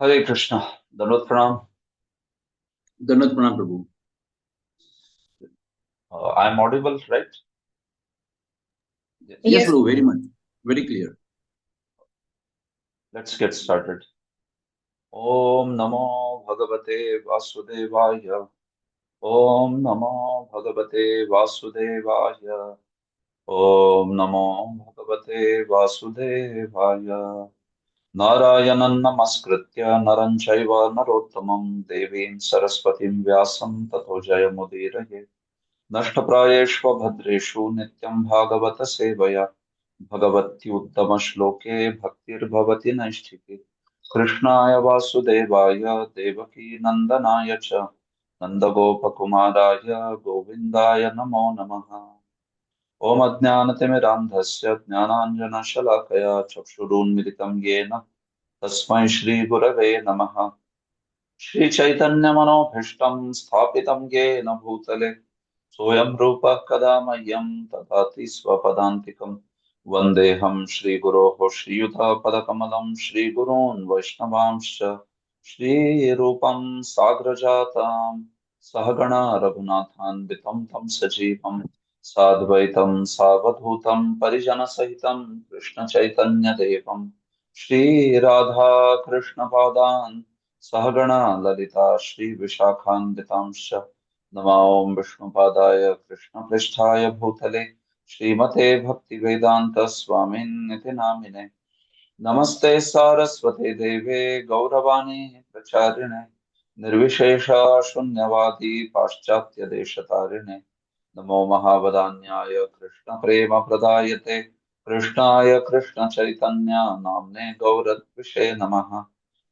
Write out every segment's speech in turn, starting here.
Hare Krishna. Dandavat Pranam. Dandavat Pranam, Prabhu. I'm audible, right? Yes, Yes. Prabhu, very much. Very clear. Let's get started. Om Namo Bhagavate Vasudevaya. Om Namo Bhagavate Vasudevaya. Om Namo Bhagavate Vasudevaya. Narayanan Namaskritya Naran Chaiva Narottamam Devim Saraswatim Vyasam Tato Jayamudiraye. नष्टप्रायेष्वभद्रेषु नित्यं भागवत सेवया भगवत्युत्तमश्लोके भक्तिर्भवति नैष्ठिके कृष्णाय वासुदेवाय देवकी नन्दनाय च नन्दगोपकुमाराय गोविन्दाय नमो नमः। ॐ अज्ञानतिमिरान्धस्य ज्ञानाञ्जनशलाकया चक्षुरुन्मिलितं येन तस्मै श्रीगुरवे नमः। श्रीचैतन्यमनोभीष्टं स्थापितं येन भूतले सोऽयं रूपः कदा मह्यं ददाति स्वपदान्तिकं वन्देऽहं श्रीगुरोः श्रीयुतपदकमलं श्रीगुरून् वैष्णवांश्च श्रीरूपं साग्रजातां सहगणा रघुनाथान्वितं तं सजीवं साद्वैतं सावधूतं परिजनसहितं कृष्णचैतन्यदेवं श्रीराधा कृष्णपादान् सहगणा ललिता श्रीविशाखान्वितांश्च नमो विष्णुपादाय कृष्णपृष्ठाय भूतले श्रीमते भक्तिवेदान्त स्वामिन्निति नामिने नमस्ते सारस्वते देवे गौरवाणी प्रचारिणे निर्विशेष शून्यवादी पाश्चात्य देशतारिणे नमो महावदान्याय कृष्ण प्रेम प्रदायते कृष्णाय कृष्ण चैतन्य नाम्ने गौरत्विषे नमः।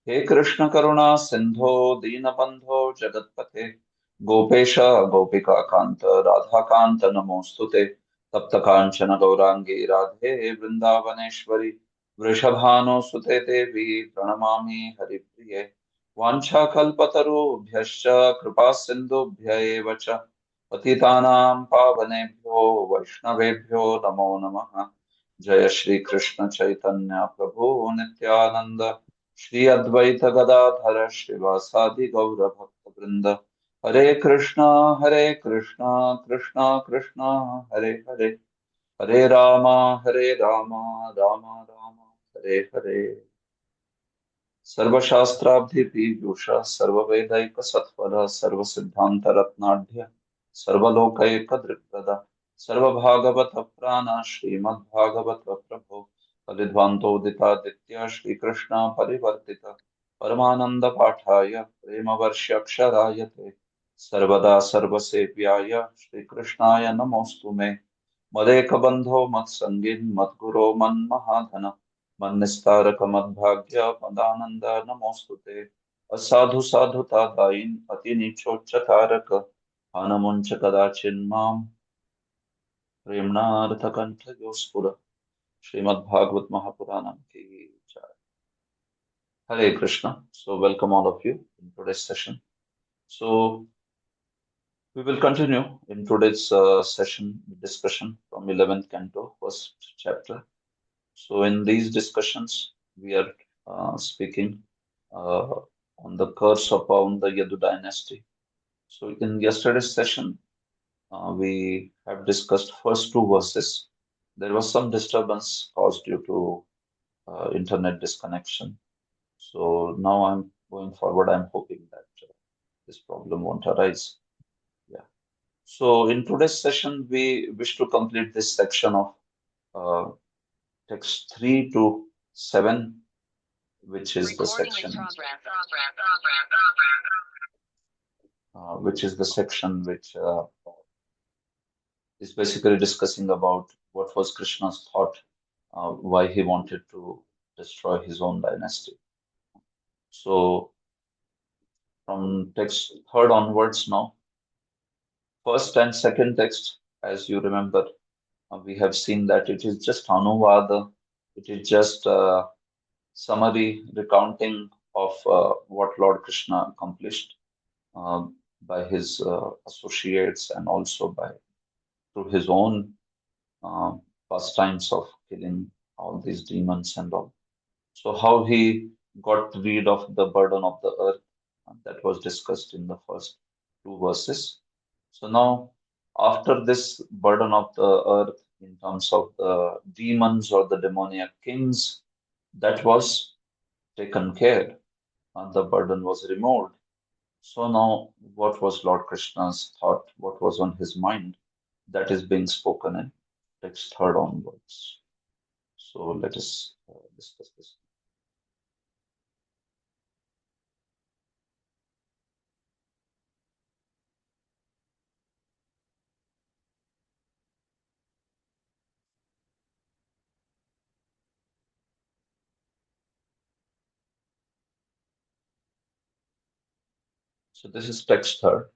हे कृष्ण करुणा सिंधो दीनबंधो जगत्पते गोपेश गोपिका कांत राधा कांत नमोस्तुते तप्त कांचन गौरांगी राधे वृंदावनेश्वरी वृषभानुसुते देवी प्रणमामि हरिप्रिये वाञ्छाकल्पतरुभ्यश्च कृपा सिन्धुभ्य एव च पतितानां पावनेभ्यो वैष्णवेभ्यो नमो नमः। जय श्री कृष्ण चैतन्य प्रभु नित्यानंद श्री अद्वैत गदाधर श्रीवासादि गौर भक्त वृंद हरे कृष्णा कृष्णा कृष्णा हरे हरे हरे राम राम राम हरे हरे। सर्वशास्त्राब्धिपीयूष सर्ववेदैकसत्वर सर्वसिद्धान्तरत्नाढ्य सर्वलोकैकदृक्पद सर्वभागवतप्राण श्रीमद्भागवत प्रभो फलिध्वान्तोदितादित्य श्रीकृष्ण परिवर्तित परमानन्दपाठाय प्रेमवर्ष्यक्षराय ते सर्वदा सर्वसेव्याय श्रीकृष्णाय नमोऽस्तु मे मदेकबन्धो मत्सङ्गिन् मद्गुरो मन्महाधन मन्निस्तारकमद्भाग्य मदानन्द नमोऽस्तु ते असाधु साधुता दायिन् अतिनीचोच्चकारक हनमुञ्च कदाचिन्मां प्रेम्णार्थकण्ठयोस्फुर श्रीमद्भागवत महापुराणम की जय। Hare Krishna. So welcome all of you in today's session. So we will continue in today's session discussion from 11th canto, first chapter. So in these discussions, we are speaking uh, on the curse upon the Yadu dynasty. So in yesterday's session, we have discussed first two verses. There was some disturbance caused due to internet disconnection. So now I'm going forward. I'm hoping that this problem won't arise. Yeah. So in today's session, we wish to complete this section of uh, text 3 to 7, which is the section which is the section which is basically discussing about what was Krishna's thought, why he wanted to destroy his own dynasty. So from text third onwards now, first and second text, as you remember, we have seen that it is just Anuvada, it is just summary recounting of what Lord Krishna accomplished by his associates and also by through his own uh, pastimes of killing all these demons and all. So how he got rid of the burden of the earth. That was discussed in the first two verses. So now, after this burden of the earth in terms of the demons or the demoniac kings, that was taken care and the burden was removed. So now, what was Lord Krishna's thought? What was on his mind? That is being spoken in text third onwards. So let us discuss this. So this is text third.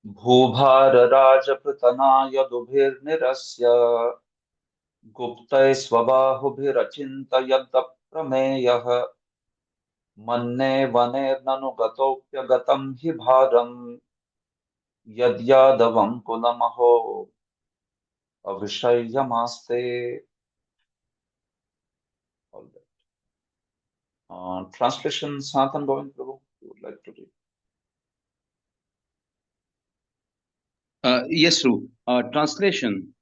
भूभारराजपृतनाय दुभिर्निरस्य गुप्तैस्वबाहुभिरचिन्तयद्प्रमेयः मन्ये वनेर्ननु गतोऽप्यगतं हि भारम् यद्यादवं कुलमहो अविषय्यमास्ते. All that. Translation, Sanatan Govind Prabhu, you would like to read? Yes, Ru. Translation.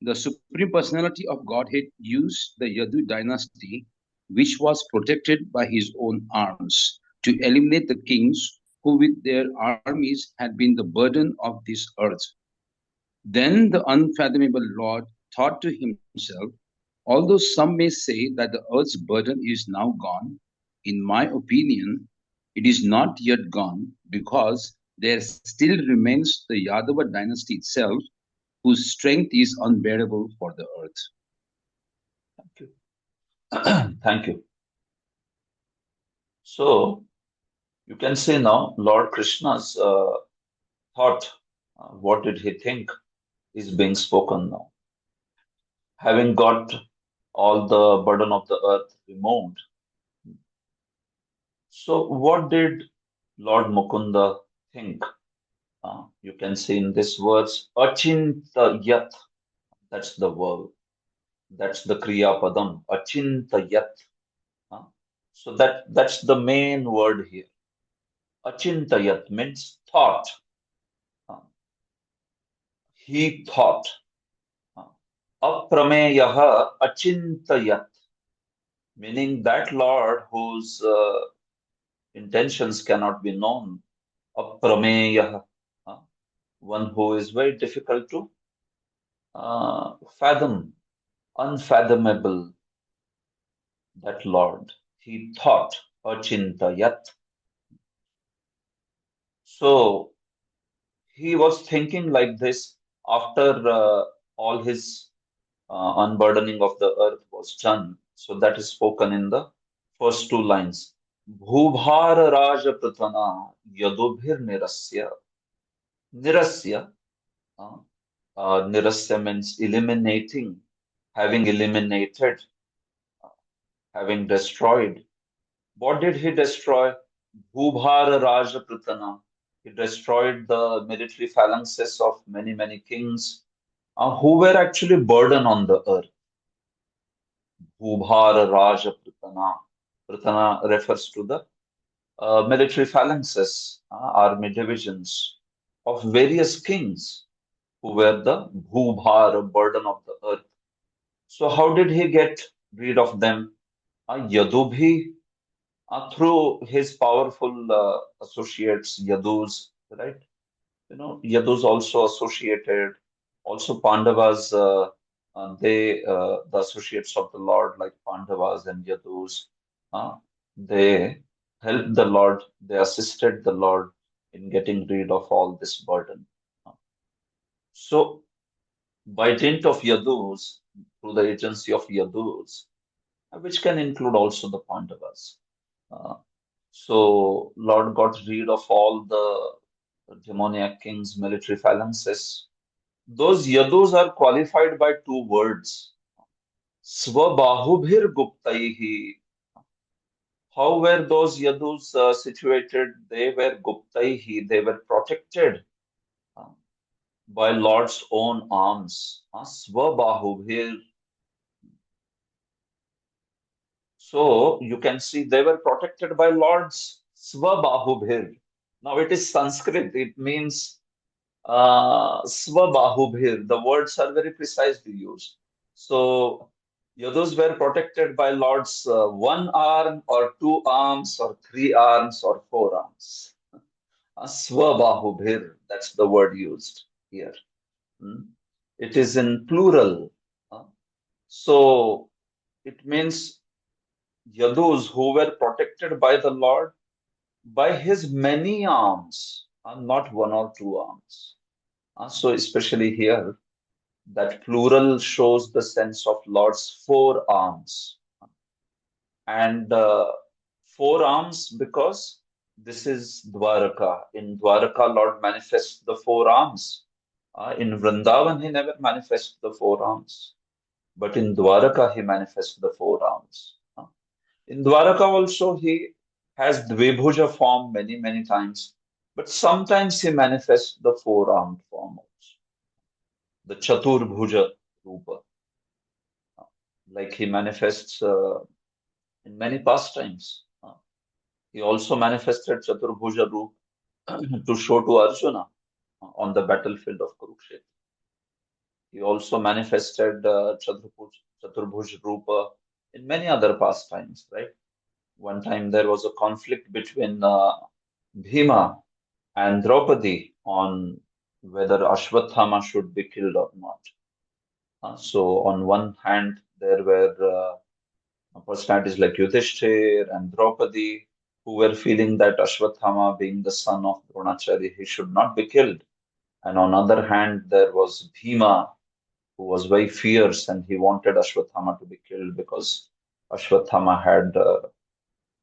The Supreme Personality of Godhead used the Yadu dynasty, which was protected by his own arms, to eliminate the kings who with their armies had been the burden of this earth. Then the unfathomable Lord thought to himself, although some may say that the earth's burden is now gone, in my opinion, it is not yet gone because there still remains the Yadava dynasty itself, whose strength is unbearable for the earth. Thank you. Thank you. So you can say now Lord Krishna's thought, what did he think, is being spoken now. Having got all the burden of the earth removed. So what did Lord Mukunda think? You can say in this words, Achinta Yat, that's the verb. That's the Kriya Padam, Achinta Yat. So that's the main word here. Achintayat means thought. He thought. Aprameyaha achintayat, meaning that Lord whose intentions cannot be known. Aprameyaha, one who is very difficult to fathom, unfathomable. That Lord, he thought achintayat. So he was thinking like this after all his unburdening of the earth was done. So that is spoken in the first two lines. Bhubhara Raja Pratana Yadubhir Nirasya. Nirasya. Nirasya means eliminating, having eliminated, having destroyed. What did he destroy? Bhubhara Raja Pratana. He destroyed the military phalanxes of many, many kings who were actually burden on the earth. Bhubhara Raja Pratana. Pratana refers to the military phalanxes, army divisions of various kings who were the Bhubhara, burden of the earth. So how did he get rid of them? Yadubhi, through his powerful associates, Yadus, right? Yadus also associated, also Pandavas, the associates of the Lord, like Pandavas and Yadus, they helped the Lord, they assisted the Lord in getting rid of all this burden. So, by dint of Yadus, through the agency of Yadus, which can include also the Pandavas. So, Lord got rid of all the demoniac kings, military phalanxes. Those Yadus are qualified by two words. Swabahubhir Guptaihi. How were those Yadus situated? They were Guptaihi, they were protected by Lord's own arms. Swabahubhir. So you can see they were protected by Lord's Svabahubhir. Now it is Sanskrit. It means Svabahubhir. The words are very precisely used. So Yadus were protected by Lord's one arm or two arms or three arms or four arms. Svabahubhir, that's the word used here. Hmm. It is in plural. Uh, So it means Yadus who were protected by the Lord by his many arms, not one or two arms. So especially here, that plural shows the sense of Lord's four arms. And four arms because this is Dwaraka. In Dwaraka, Lord manifests the four arms. In Vrindavan, he never manifests the four arms. But in Dwaraka, he manifests the four arms. In Dwaraka also, he has Dvibhuja form many, many times. But sometimes he manifests the four-armed form also, the Chaturbhuja Rupa. Like he manifests in many pastimes. He also manifested Chaturbhuja Rupa to show to Arjuna on the battlefield of Kurukshetra. He also manifested Chaturbhuj Rupa in many other pastimes, right? One time there was a conflict between Bhima and Draupadi on whether Ashwatthama should be killed or not. So on one hand, there were personalities like Yudhishthir and Draupadi who were feeling that Ashwatthama, being the son of Dronacharya, he should not be killed. And on other hand, there was Bhima, who was very fierce and he wanted Ashwatthama to be killed because Ashwatthama had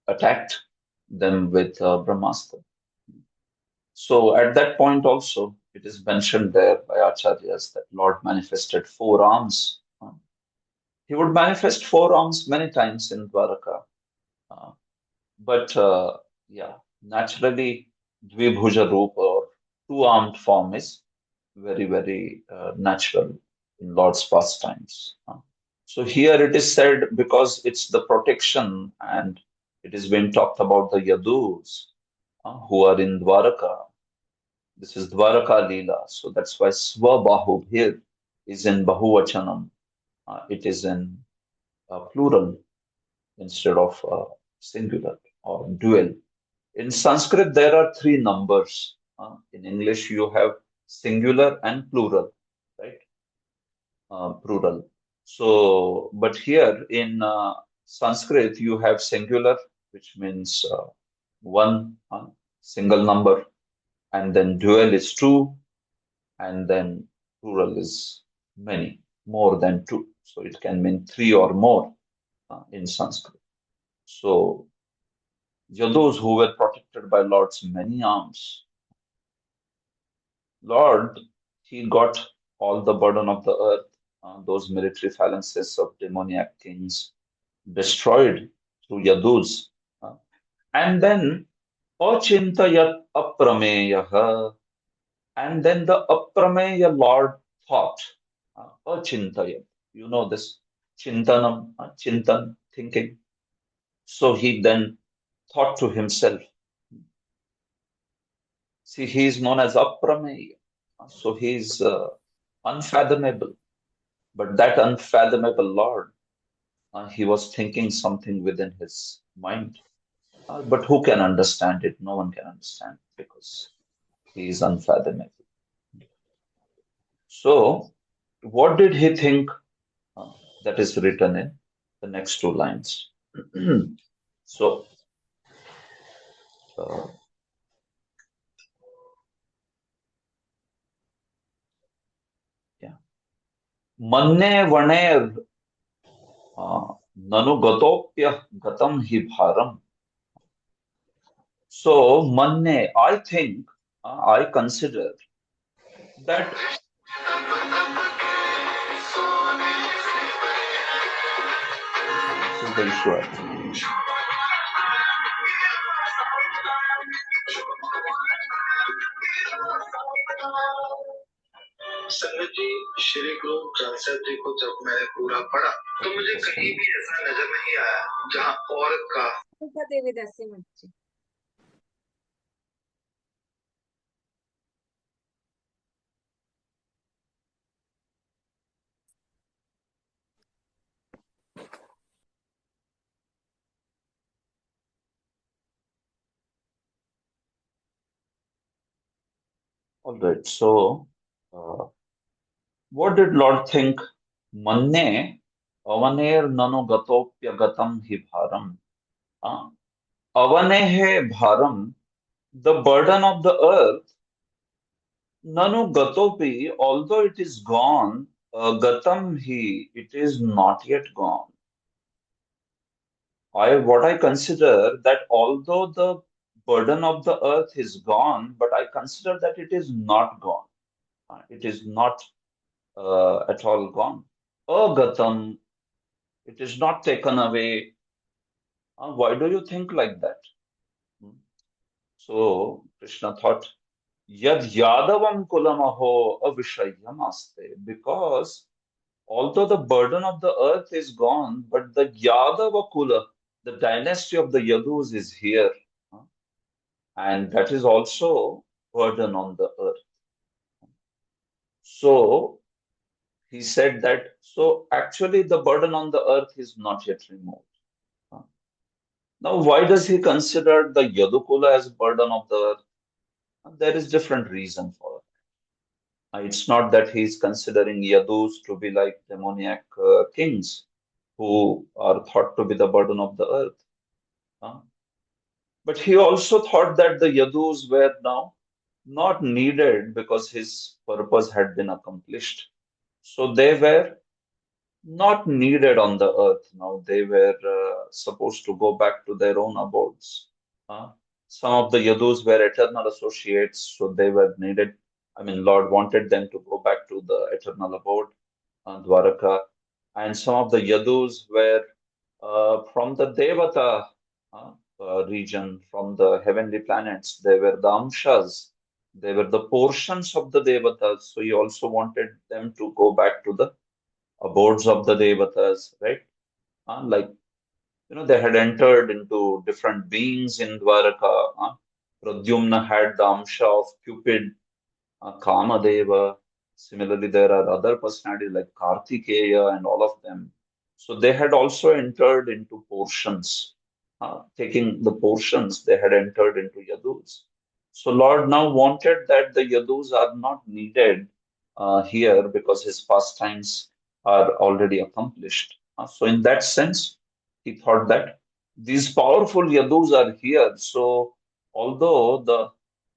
attacked them with Brahmastra. So at that point also, it is mentioned there by Acharyas that Lord manifested four arms. He would manifest four arms many times in Dwaraka. Uh, but yeah, naturally, Dvibhuja Rupa or two-armed form is very, very natural in Lord's pastimes. So here it is said because it's the protection and it is being talked about the Yadus who are in Dwaraka. This is Dwaraka Leela. So that's why Swabahu here is in Bahuvachanam. It is in plural instead of singular or dual. In Sanskrit, there are three numbers. In English, you have singular and plural, right? Plural. So, but here in Sanskrit, you have singular, which means one single number, and then dual is two, and then plural is many, more than two. So it can mean three or more in Sanskrit. So Yadus who were protected by Lord's many arms, Lord, he got all the burden of the earth, those military phalanxes of demoniac kings destroyed through Yadus. And then Achintayat Aprameyaha, and then the Aprameya Lord thought, Achintayat. You know this, Chintanam, Chintan, thinking. So he then thought to himself, see, he is known as Aprameya. So he is unfathomable. But that unfathomable Lord, he was thinking something within his mind. But who can understand it? No one can understand because he is unfathomable. So, what did he think? That is written in the next two lines. So, uh, yeah. Manne vaner nanu gatopya gatam hi bharam. So, manne, I think, I consider that this is the issue actually. संगत जी, श्री गुरु ग्रंथ साहिब जी को जब मैंने पूरा पढ़ा तो मुझे कहीं भी ऐसा नजर नहीं आया जहाँ औरत का देवीदासी मच्छी All right. So, what did Lord think? Manne avaner nanogatoppyagatam hi bharam. Uh, Avanehe bharam, the burden of the earth, nanu gatopi, although it is gone, gatam hi, it is not yet gone. What I consider that although the burden of the earth is gone, but I consider that it is not gone. It is not at all gone. Agatam, it is not taken away. Why do you think like that? Hmm. So Krishna thought, Yad Yadavam Kulamaho Avishayam Aste, because although the burden of the earth is gone, but the Yadava Kula, the dynasty of the Yadus is here. And that is also burden on the earth. So he said that, so actually the burden on the earth is not yet removed. Now, why does he consider the Yadukula as burden of the earth? There is different reason for it. It's not that he is considering Yadus to be like demoniac kings who are thought to be the burden of the earth. But he also thought that the Yadus were now not needed because his purpose had been accomplished. So they were not needed on the earth now. They were supposed to go back to their own abodes. Uh, some of the Yadus were eternal associates, so they were needed. I mean, Lord wanted them to go back to the eternal abode, Dwaraka. And some of the Yadus were from the Devata region, from the heavenly planets. They were the Amshas. They were the portions of the Devatas. So he also wanted them to go back to the abodes of the Devatas, right? Like, they had entered into different beings in Dwaraka. Pradyumna had the Amsha of Cupid, Kamadeva. Similarly, there are other personalities like Kartikeya and all of them. So they had also entered into portions. Taking the portions, they had entered into Yadus. So Lord now wanted that the Yadus are not needed here because his pastimes are already accomplished. So in that sense, he thought that these powerful Yadus are here. So although the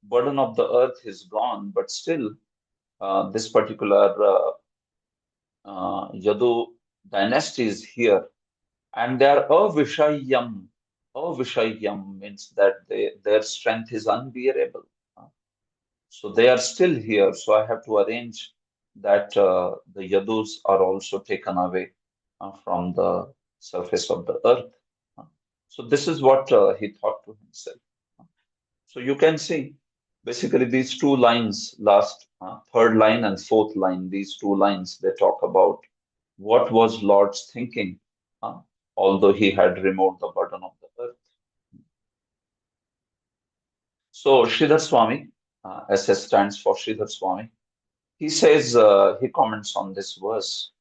burden of the earth is gone, but still this particular Yadu dynasty is here, and they are avishayam. Avishayam means that their strength is unbearable. So they are still here. So I have to arrange that the Yadus are also taken away from the surface of the earth. So this is what he thought to himself. So you can see basically these two lines, last third line and fourth line, these two lines, they talk about what was Lord's thinking, although he had removed the burden of the earth. So Sridhar Swami, SS stands for Sridhar Swami. He says, he comments on this verse.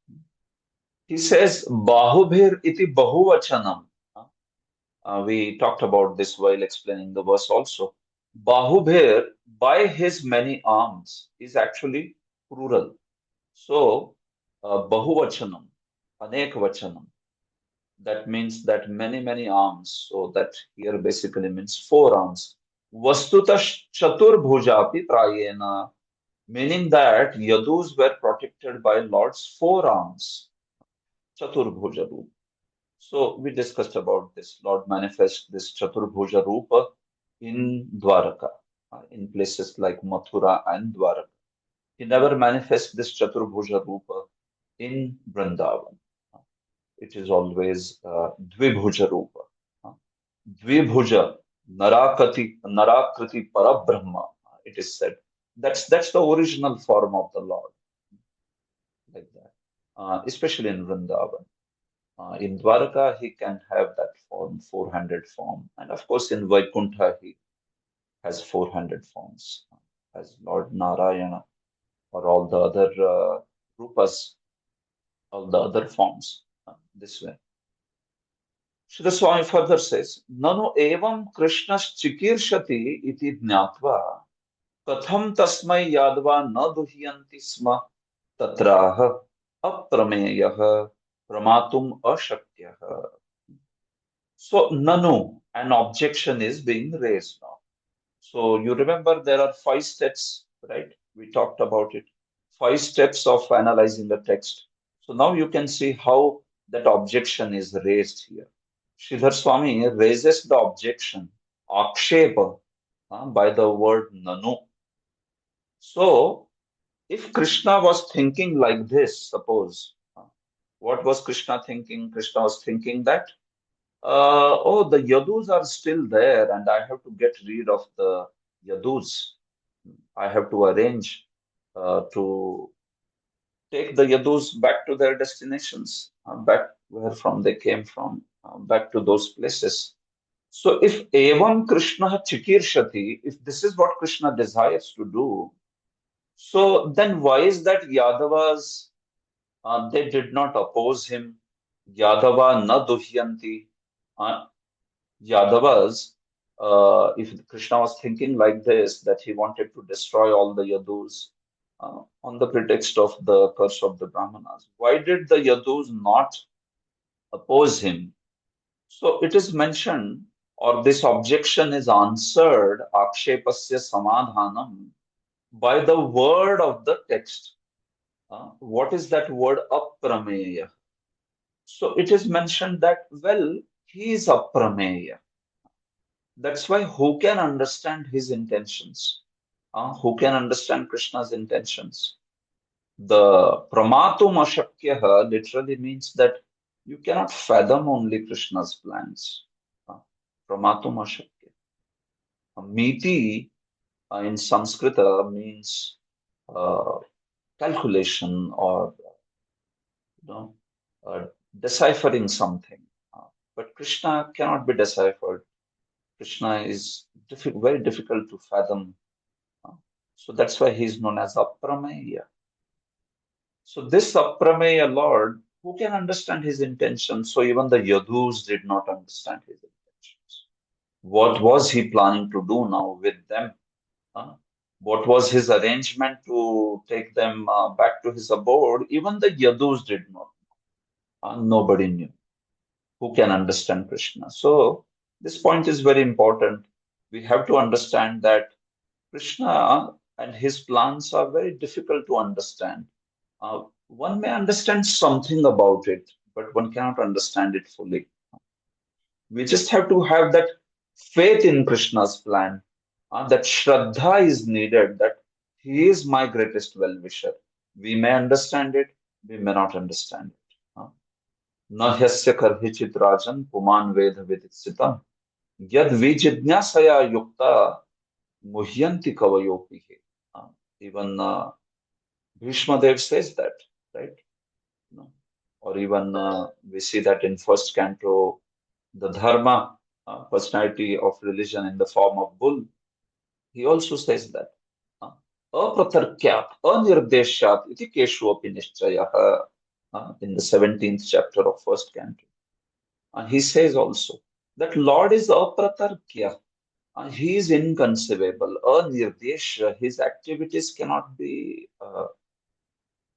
He says, Bahubhir iti bahuvachanam. We talked about this while explaining the verse also. Bahubhir, by his many arms, is actually plural. So, bahuvachanam, anekvachanam, that means that many, many arms. So, that here basically means four arms. Vastutash chaturbhujapi prayena, meaning that Yadus were protected by Lord's four arms. Chaturbhuja Rupa. So we discussed about this. Lord manifests this Chaturbhuja Rupa in Dwaraka, in places like Mathura and Dwaraka. He never manifests this Chaturbhuja Rupa in Vrindavan. It is always Dvibhuja Rupa. Dvibhuja, Narakriti Parabrahma, it is said. That's the original form of the Lord. like that. Especially in Vrindavan. In Dwaraka, he can have that form, 400 form. And of course, in Vaikuntha, he has 400 forms, as Lord Narayana or all the other rupas, all the other forms, this way. Srila Swami further says, Nanu evam Krishnas chikirshati iti jnatva katham tasmai yadva na duhyanti sma tatraha aprameyah pramatum ashakyah. So, nanu, an objection is being raised now. So, you remember there are 5 steps, right? We talked about it. 5 steps of analyzing the text. So, now you can see how that objection is raised here. Sridhar Swami raises the objection, akshepa, by the word nanu. So, if Krishna was thinking like this, suppose, what was Krishna thinking? Krishna was thinking that, oh, the yadus are still there and I have to get rid of the yadus. I have to arrange to take the yadus back to their destinations, back where from they came from, back to those places. So if evam Krishna chikirshati, if this is what Krishna desires to do, so then why is that Yadavas, they did not oppose him? Yadava na duhyanti. Yadavas, if Krishna was thinking like this, that he wanted to destroy all the Yadus on the pretext of the curse of the Brahmanas, why did the Yadus not oppose him? So it is mentioned, or this objection is answered, akshepasya samadhanam, by the word of the text. What is that word aprameya? So it is mentioned that, well, he is aprameya. That's why who can understand his intentions? Who can understand Krishna's intentions? The pramatum ashakyaha literally means that you cannot fathom only Krishna's plans. Pramatum ashakya. Miti in Sanskrita means calculation or deciphering something. But Krishna cannot be deciphered. Krishna is very difficult to fathom. So that's why he is known as Aprameya. So this Aprameya Lord, who can understand his intentions? So even the Yadus did not understand his intentions. What was he planning to do now with them? What was his arrangement to take them back to his abode? Even the Yadus did not know. Nobody knew. Who can understand Krishna? So this point is very important. We have to understand that Krishna and his plans are very difficult to understand. One may understand something about it, but one cannot understand it fully. We just have to have that faith in Krishna's plan, that Shraddha is needed, that he is my greatest well-wisher. We may understand it, we may not understand it. Nahyasya karhichit rajan puman veda viditsitam yad vijidnyasaya yukta muhyanti kavayopihe. Even Bhishma Dev says that, right? Or even we see that in first canto, the Dharma, personality of religion in the form of bull, he also says that. Apratarkyat, anirdeshat, iti keshu api nishchayah, in the 17th chapter of first canto. And he says also that Lord is apratarkya. He is inconceivable, anirdesh. His activities cannot be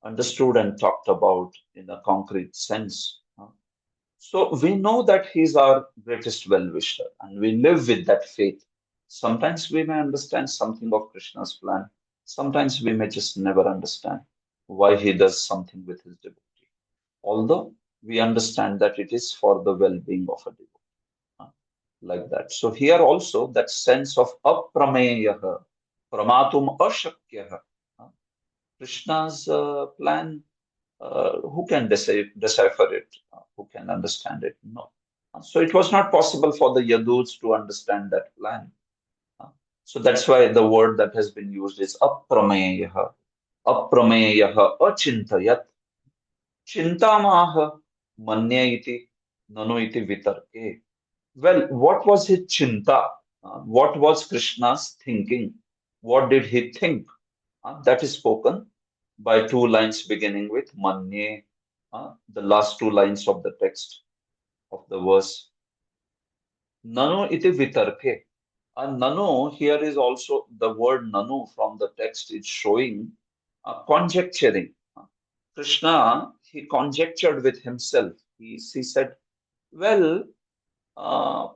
understood and talked about in a concrete sense. So we know that he is our greatest well-wisher and we live with that faith. Sometimes we may understand something of Krishna's plan. Sometimes we may just never understand why he does something with his devotee. Although we understand that it is for the well-being of a devotee. Like that. So here also that sense of aprameyaha, pramatum ashakyaha. Krishna's plan, who can decipher it? Who can understand it? No. So it was not possible for the Yadus to understand that plan. So that's why the word that has been used is aprameyaha. Aprameyaha achintayat. Chintamah manya iti nano iti vitarke. Well, what was his chinta? What was Krishna's thinking? What did he think? That is spoken by two lines beginning with manye, the last two lines of the text of the verse. Nano iti vitarke. And nano here is also the word nanu from the text is showing conjecturing. Krishna, he conjectured with himself. He said, well,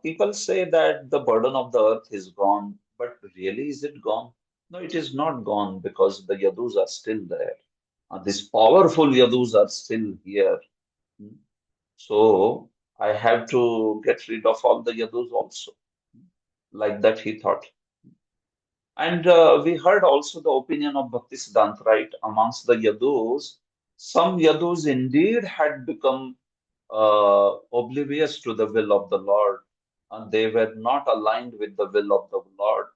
people say that the burden of the earth is gone, but really is it gone? No, it is not gone because the yadus are still there. These powerful yadus are still here. Hmm. So I have to get rid of all the yadus also. Like that he thought. And we heard also the opinion of Bhaktisiddhanta, right? Amongst the Yadus, some Yadus indeed had become oblivious to the will of the Lord, and they were not aligned with the will of the Lord.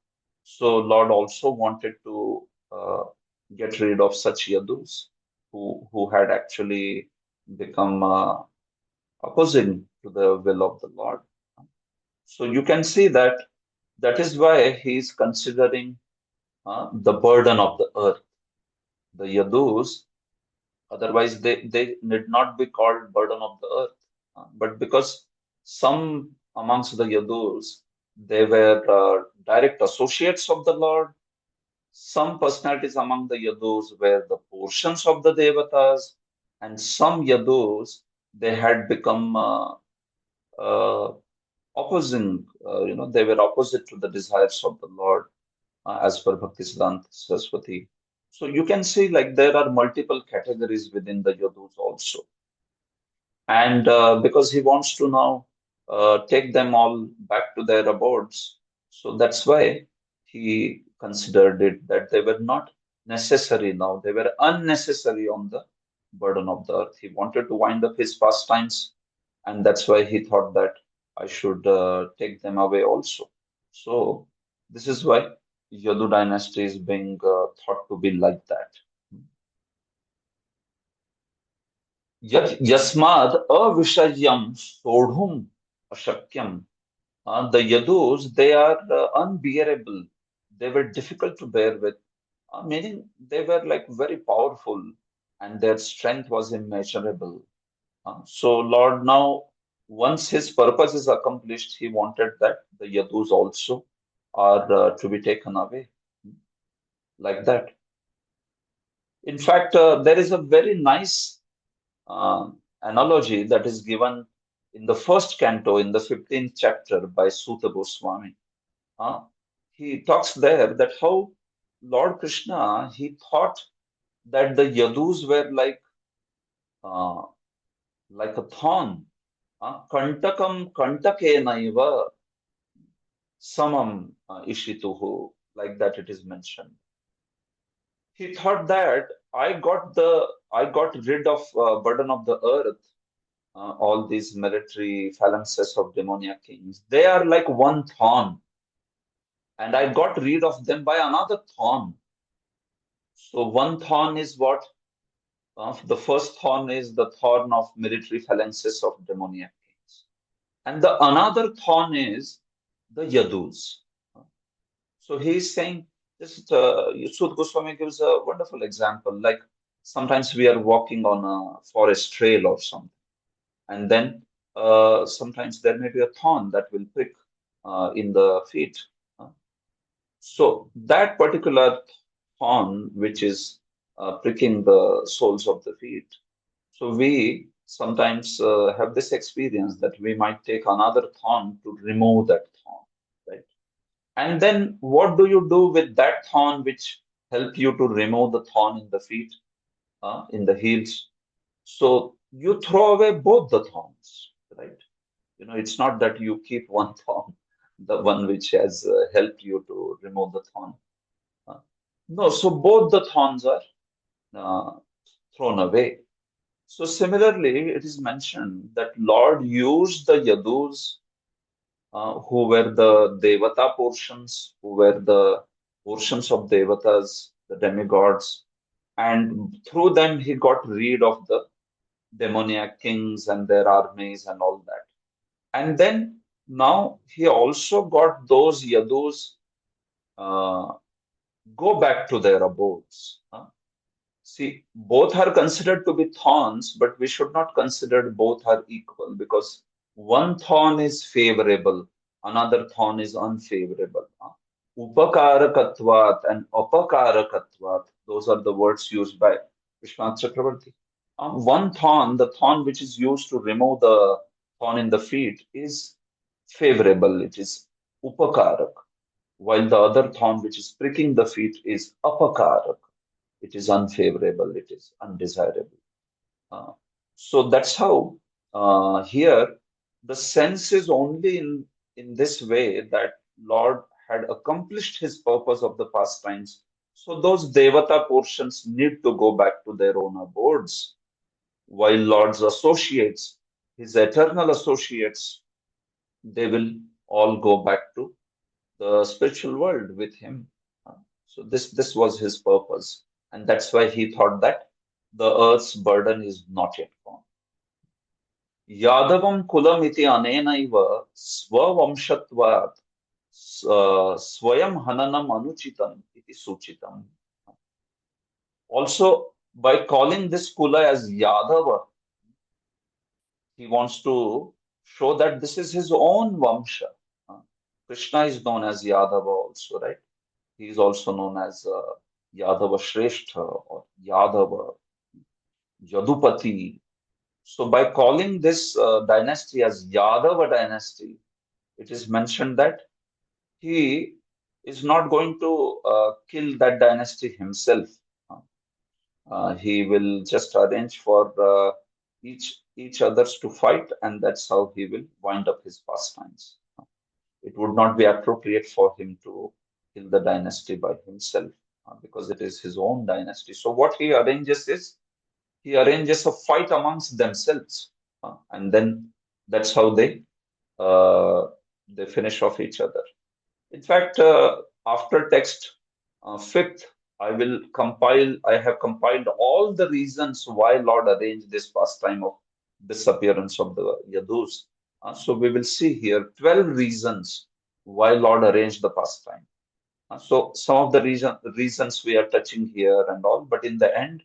So Lord also wanted to get rid of such Yadus who had actually become opposing to the will of the Lord. So you can see that that is why he is considering the burden of the earth. The Yadus, otherwise they need not be called burden of the earth. But because some amongst the Yadus, they were direct associates of the Lord, some personalities among the Yadus were the portions of the Devatas, and some Yadus, they had become uh, opposing, they were opposite to the desires of the Lord as per Bhaktisiddhanta Saraswati. So you can see like there are multiple categories within the Yadus also. And because he wants to now take them all back to their abodes, so that's why he considered it that they were not necessary now, they were unnecessary on the burden of the earth. He wanted to wind up his pastimes, and that's why he thought that I should take them away also. So this is why Yadu dynasty is being thought to be like that. Yasmad avishayam sodhum ashakyam. The Yadus, they are unbearable. They were difficult to bear with, meaning they were like very powerful and their strength was immeasurable. So Lord now, once his purpose is accomplished, he wanted that the Yadus also are to be taken away like that. In fact, there is a very nice analogy that is given in the first canto, in the 15th chapter by Suta Goswami. He talks there that how Lord Krishna, he thought that the Yadus were uh, like a thorn. Kantakam kantakenaiva samam ishituhu, like that it is mentioned. He thought that I got rid of burden of the earth, all these military phalanxes of demoniac kings. They are like one thorn, and I got rid of them by another thorn. So one thorn is what? The first thorn is the thorn of military phalanxes of demoniac kings, and the another thorn is the Yadus. So he is saying this. Sud Goswami gives a wonderful example. Like sometimes we are walking on a forest trail or something, and then sometimes there may be a thorn that will prick in the feet. Uh, So that particular thorn, which is pricking the soles of the feet, so we sometimes have this experience that we might take another thorn to remove that thorn, right? And then what do you do with that thorn which help you to remove the thorn in the feet, in the heels? So you throw away both the thorns, right? It's not that you keep one thorn, the one which has helped you to remove the thorn. Uh, no, so both the thorns are uh, thrown away. So similarly, it is mentioned that Lord used the Yadus, who were the Devata portions, who were the portions of Devatas, the demigods, and through them he got rid of the demoniac kings and their armies and all that. And then now he also got those Yadus uh, go back to their abodes. See, both are considered to be thorns, but we should not consider both are equal because one thorn is favorable, another thorn is unfavorable. Upakarakatvat and apakarakatvat, those are the words used by Vishwanath Chakravarti. One thorn, the thorn which is used to remove the thorn in the feet, is favorable, it is upakarak, while the other thorn which is pricking the feet is apakarak, it is unfavorable, it is undesirable. Uh, so that's how here the sense is only in this way that Lord had accomplished his purpose of the pastimes. So those Devata portions need to go back to their own abodes, while Lord's associates, his eternal associates, they will all go back to the spiritual world with him. So this was his purpose, and that's why he thought that the earth's burden is not yet gone. Yadavam kulam iti anenaiva swavamshatvat swayam hananam anuchitam iti suchitam. Also, by calling this kula as Yadava, he wants to show that this is his own Vamsha. Krishna is known as Yadava also, right? He is also known as Yadava Shrestha or Yadava, Yadupati. So by calling this dynasty as Yadava dynasty, it is mentioned that he is not going to kill that dynasty himself. He will just arrange for each others to fight, and that's how he will wind up his pastimes. It would not be appropriate for him to kill the dynasty by himself because it is his own dynasty. So what he arranges is he arranges a fight amongst themselves, and then that's how they finish off each other. In fact, after text fifth, I have compiled all the reasons why Lord arranged this pastime of disappearance of the Yadus. So we will see here 12 reasons why Lord arranged the pastime. So some of the reasons we are touching here and all, but in the end,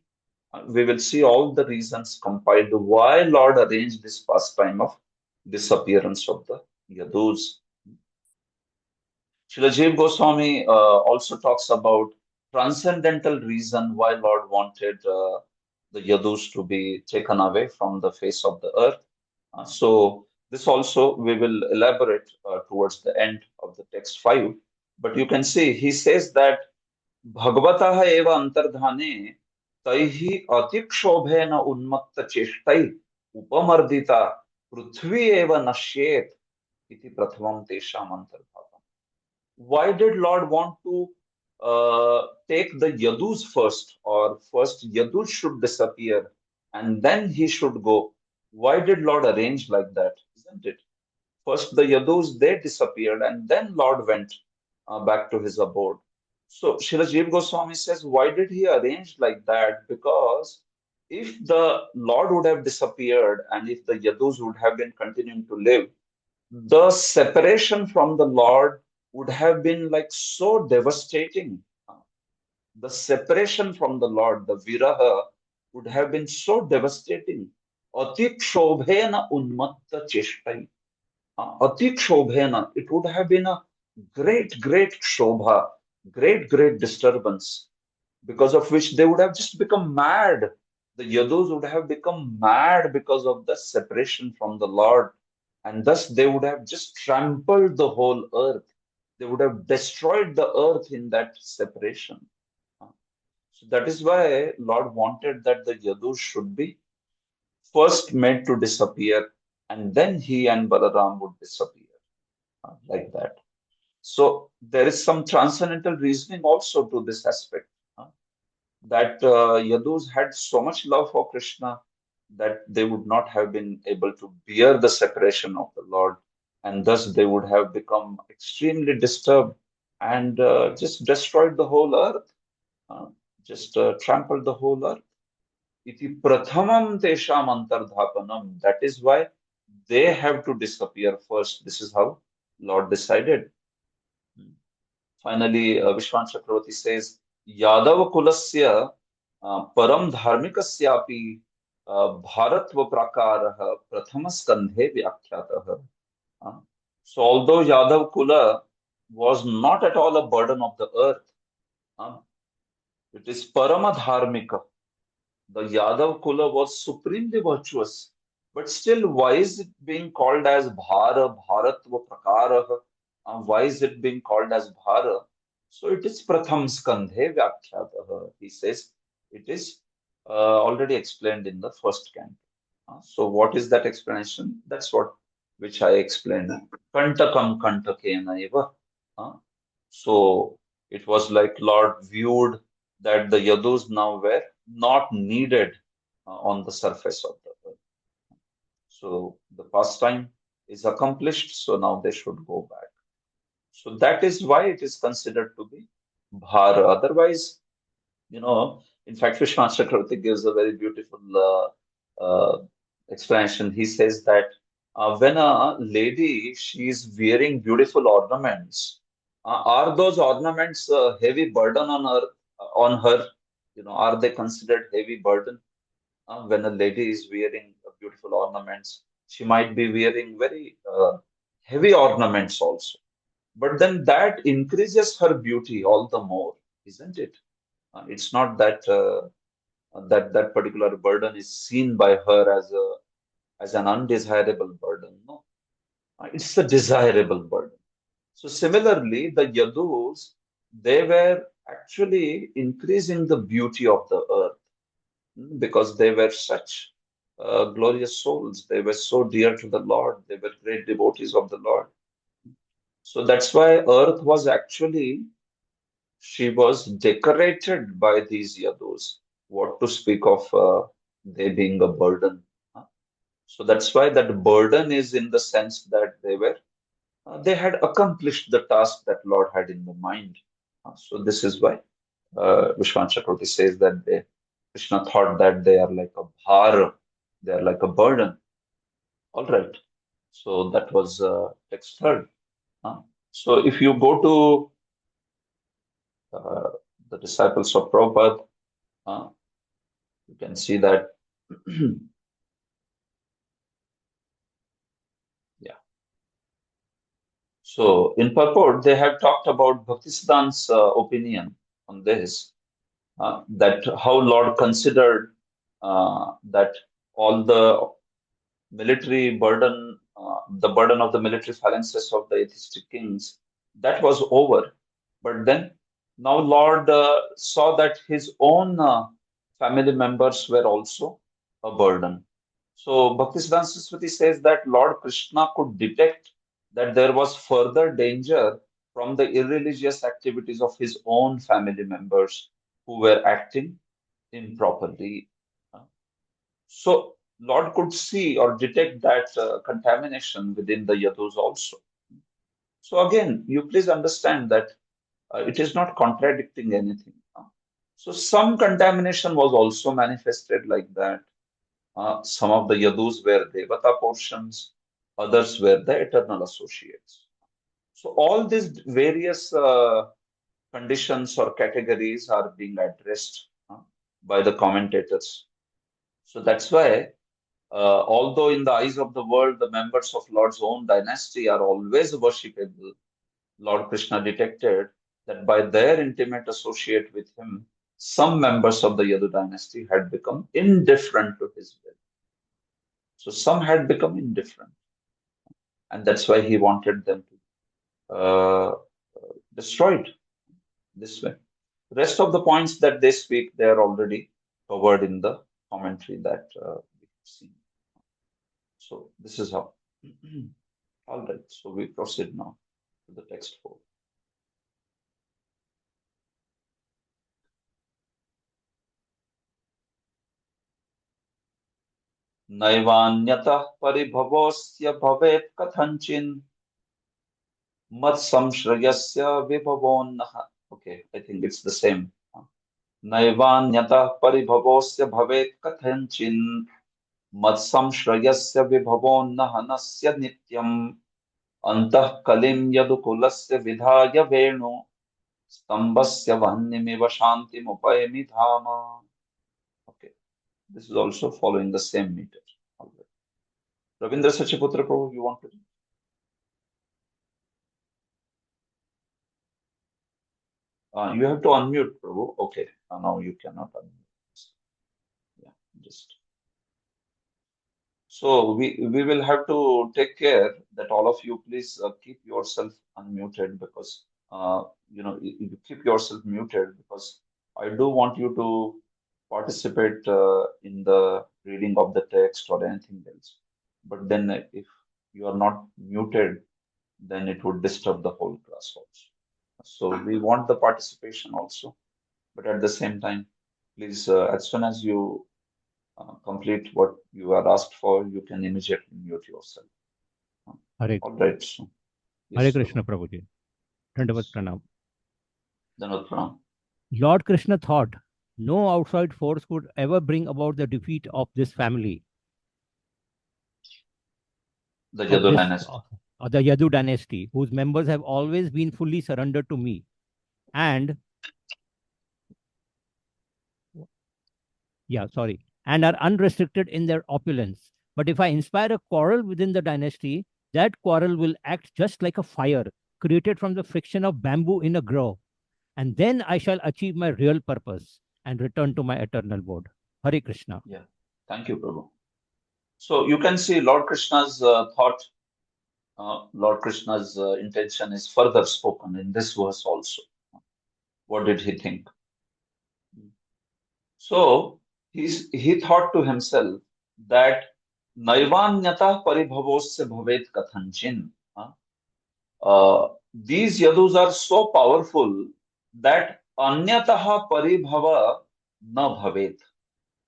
we will see all the reasons compiled why Lord arranged this pastime of disappearance of the Yadus. Srila Jiva Goswami also talks about transcendental reason why Lord wanted the Yadus to be taken away from the face of the earth. So this also we will elaborate towards the end of the text 5. But you can see he says that Bhagavataha eva antardhane taihi atikshobhena unmatta cheshtai upamardita prithvi eva nashyet iti prathamam tesham antarbhavam. Why did Lord want to take the Yadus first, or first Yadus should disappear and then he should go? Why did Lord arrange like that? Isn't it? First the Yadus, they disappeared and then Lord went back to his abode. So Srila Jiva Goswami says, why did he arrange like that? Because if the Lord would have disappeared and if the Yadus would have been continuing to live, the separation from the Lord would have been like so devastating. The separation from the Lord, the viraha, would have been so devastating. Atik shobhena unmatta cheshtai. Atik shobhena, it would have been a great, great shobha, great, great disturbance, because of which they would have just become mad. The Yadus would have become mad because of the separation from the Lord, and thus they would have just trampled the whole earth. They would have destroyed the earth in that separation. So that is why Lord wanted that the Yadus should be first made to disappear, and then he and Balaram would disappear, like that. So there is some transcendental reasoning also to this aspect, that Yadus had so much love for Krishna that they would not have been able to bear the separation of the Lord, and thus they would have become extremely disturbed and just destroyed the whole earth, just trampled the whole earth. iti prathamam tesham antardhapanam. That is why they have to disappear first. This is how Lord decided. Finally, Vishwan Chakravarti says, Yadav kulasya param dharmikasyapi bharatva prakarah prathamaskandhe vyakhyatah. So although Yadav Kula was not at all a burden of the earth, it is Parama Dharmika. The Yadav Kula was supremely virtuous. But still, why is it being called as Bhara, Bharatva Prakara? Why is it being called as Bhara? So it is Pratham Skandhe Vyakhyatah. He says it is already explained in the first canto. So what is that explanation? That's what which I explained. Kantakam Kantakena eva. So it was like Lord viewed that the Yadus now were not needed on the surface of the earth. So the pastime is accomplished, so now they should go back. So that is why it is considered to be Bhara. Otherwise, in fact, Vishwan Chakravarti gives a very beautiful explanation. He says that when a lady she is wearing beautiful ornaments, are those ornaments a heavy burden on her? Are they considered heavy burden? When a lady is wearing beautiful ornaments, she might be wearing very heavy ornaments also. But then that increases her beauty all the more, isn't it? It's not that that particular burden is seen by her as an undesirable burden. No, it's a desirable burden. So similarly, the Yadus, they were actually increasing the beauty of the earth because they were such glorious souls. They were so dear to the Lord. They were great devotees of the Lord. So that's why earth was actually, she was decorated by these Yadus. What to speak of they being a burden. So that's why that burden is in the sense that they had accomplished the task that Lord had in the mind. So this is why Vishwan Chakravarti says that Krishna thought that they are like a bhar, they are like a burden. All right. So that was text third. So if you go to the disciples of Prabhupada, you can see that. Yeah. So in purport, they have talked about Bhaktisiddhanta's opinion on this, that how Lord considered that all the military burden, the burden of the military phalanxes of the atheistic kings, that was over. But then now Lord saw that his own family members were also a burden. So Bhaktisiddhanta Saraswati says that Lord Krishna could detect that there was further danger from the irreligious activities of his own family members who were acting improperly. So Lord could see or detect that contamination within the Yadus also. So again, you please understand that it is not contradicting anything. So some contamination was also manifested like that. Some of the Yadus were Devata portions, others were the eternal associates. So all these various conditions or categories are being addressed by the commentators. So that's why, although in the eyes of the world, the members of Lord's own dynasty are always worshipable, Lord Krishna detected that by their intimate associate with him, some members of the Yadu dynasty had become indifferent to his will. So some had become indifferent. And that's why he wanted them to destroyed this way. The rest of the points that they speak, they are already covered in the commentary that we've seen. So this is how. All right. So we proceed now to the text 4. नैवान्यतः परिभवोऽस्य भवेत् कथञ्चिन् मत्संश्रयस्य विभवोन्नः. Okay, I think it's the same. नैवान्यतः परिभवोऽस्य भवेत् कथञ्चिन् मत्संश्रयस्य विभवो न हनस्य नित्यम् अन्तः कलिं यदुकुलस्य विधाय वेणु स्तंभस्य वह्निमिव शान्तिमुपैमि धाम. Okay, this is also following the same meter. All right. Ravindra Sachiputra Prabhu, you want to? You have to unmute, Prabhu. Okay, now you cannot unmute. Yeah, just. So we will have to take care that all of you please keep yourself unmuted because you keep yourself muted because I do want you to participate in the reading of the text or anything else. But then if you are not muted, then it would disturb the whole class also. So we want the participation also, but at the same time, please as soon as you complete what you are asked for, you can immediately mute yourself. Hare, All right. So, Hare yes, Krishna Prabhu. Prabhuji. Dandavat Pranam. Dandavat Pranam. Lord Krishna thought no outside force could ever bring about the defeat of this family, The of Yadu this, dynasty. the Yadu dynasty, whose members have always been fully surrendered to me. And and are unrestricted in their opulence. But if I inspire a quarrel within the dynasty, that quarrel will act just like a fire created from the friction of bamboo in a grove. And then I shall achieve my real purpose and return to my eternal abode. Hare Krishna. Yeah. Thank you, Prabhu. So you can see Lord Krishna's thought, Lord Krishna's intention is further spoken in this verse also. What did he think? So he thought to himself that Naivanyata paribhavosya bhavet kathanchin. These yadus are so powerful that anyataha paribhava na bhavet.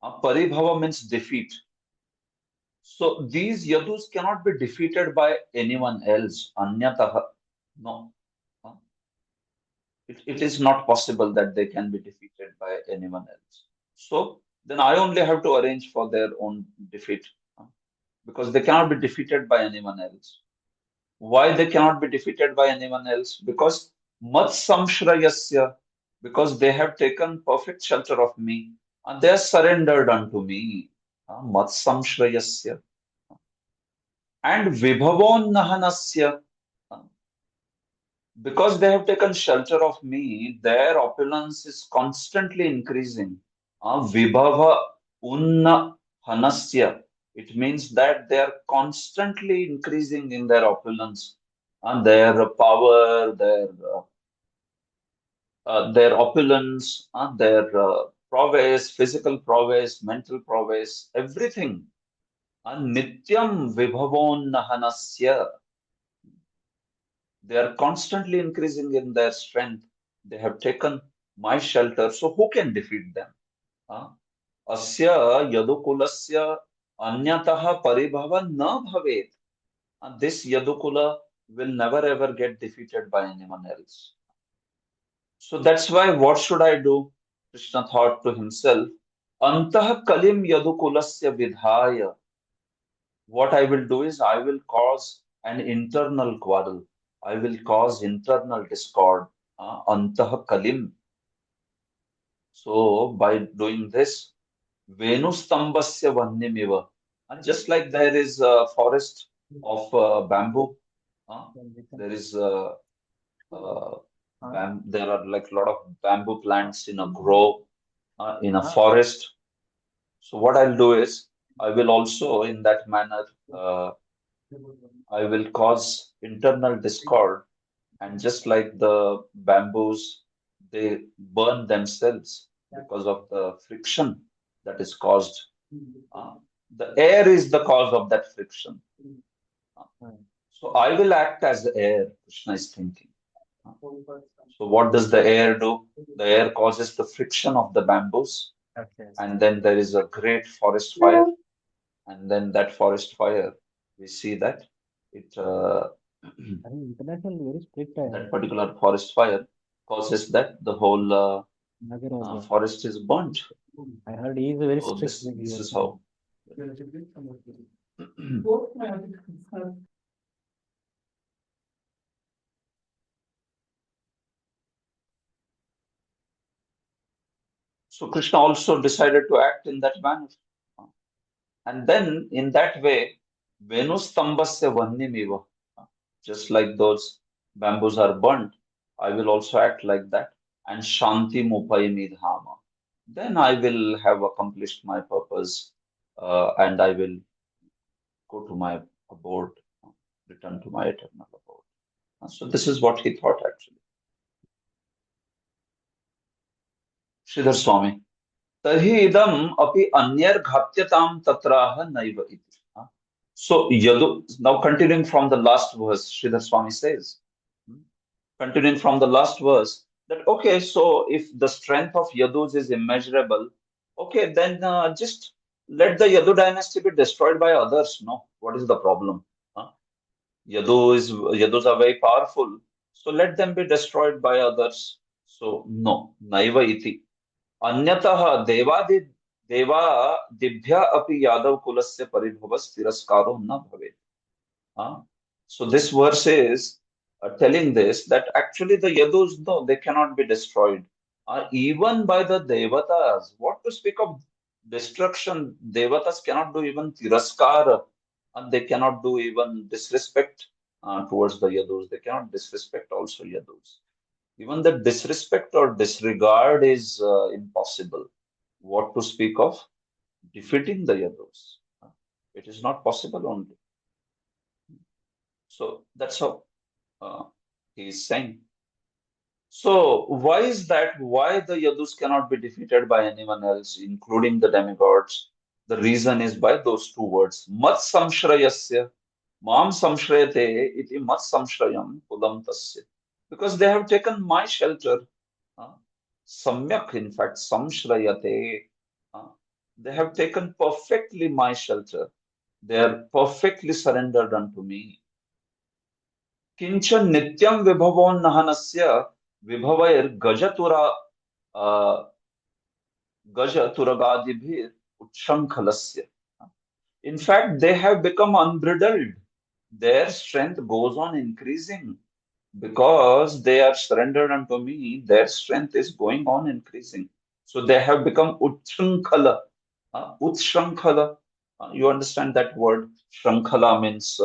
Paribhava means defeat. So these yadus cannot be defeated by anyone else. Anyataha, no. It is not possible that they can be defeated by anyone else. So then I only have to arrange for their own defeat because they cannot be defeated by anyone else. Why they cannot be defeated by anyone else? Because mat samshrayasya, because they have taken perfect shelter of me and they are surrendered unto me. Mat samshrayasya. And vibhavon nahanasya, because they have taken shelter of me, their opulence is constantly increasing. Vibhava unna hanasya. It means that they are constantly increasing in their opulence and their power, their opulence, their prowess, physical prowess, mental prowess, everything. Nityam vibhavon nahanasya. They are constantly increasing in their strength. They have taken my shelter. So who can defeat them? Asya yadukulasya anyataha paribhava na bhavet. This yadukula will never ever get defeated by anyone else. So that's why what should I do? Krishna thought to himself, Antah kalim yadukulasya vidhaya. What I will do is I will cause an internal quarrel. I will cause internal discord. Antah kalim. So by doing this, Venustambasya Vannimiva. And just like there is a forest of bamboo, there is there are like a lot of bamboo plants in a grove, in a forest. So what I'll do is I will also in that manner I will cause internal discord, and just like the bamboos, they burn themselves because of the friction that is caused. The air is the cause of that friction. So I will act as the air, Krishna is thinking. So what does the air do? The air causes the friction of the bamboos, and then there is a great forest fire, and then that forest fire, we see that it International very strict. that particular forest fire causes that the whole Forest is burnt. I heard he is a very So strict. this is how. So Krishna also decided to act in that manner. And then in that way, Venustambasya Vannimiva, just like those bamboos are burnt, I will also act like that. And Shanti Mupayami Dhama. Then I will have accomplished my purpose and I will go to my abode, return to my eternal abode. So this is what he thought actually. Sridhar Swami. तर्हि इदम् अपि अन्यर्घात्यतां तत्राह नैव इति. So Yadu, now continuing from the last verse, Sridhar Swami says, continuing from the last verse, that okay, so if the strength of Yadus is immeasurable, okay, then just let the Yadu dynasty be destroyed by others. No, what is the problem? Yadus are very powerful, so let them be destroyed by others. So no, naiva iti. अन्यतः देवादिभ्यः अपि यादव कुलस्य परिभवस् तिरस्कारो न भवेत्. So this verse is telling this, that actually the Yadus, no, they cannot be destroyed. Even by the Devatas, what to speak of destruction? Devatas cannot do even tiraskar, and they cannot do even disrespect towards the Yadus. They cannot disrespect also Yadus. Even the disrespect or disregard is impossible. What to speak of defeating the Yadus? It is not possible only. So that's how he is saying. So why is that? Why the Yadus cannot be defeated by anyone else, including the demigods? The reason is by those two words. Mat samshrayasya, mam samshrayate iti mat samshrayam kudam tasya. Because they have taken my shelter. Samyak, in fact, samshrayate. They have taken perfectly my shelter. They are perfectly surrendered unto me. Kinchan nityam vibhavon nahanasya vibhavair gajaturagādibhir utshankhalasya. In fact, they have become unbridled. Their strength goes on increasing. Because they are surrendered unto me, their strength is going on increasing. So they have become utshankhala. Utshankhala. You understand that word? Shankhala means,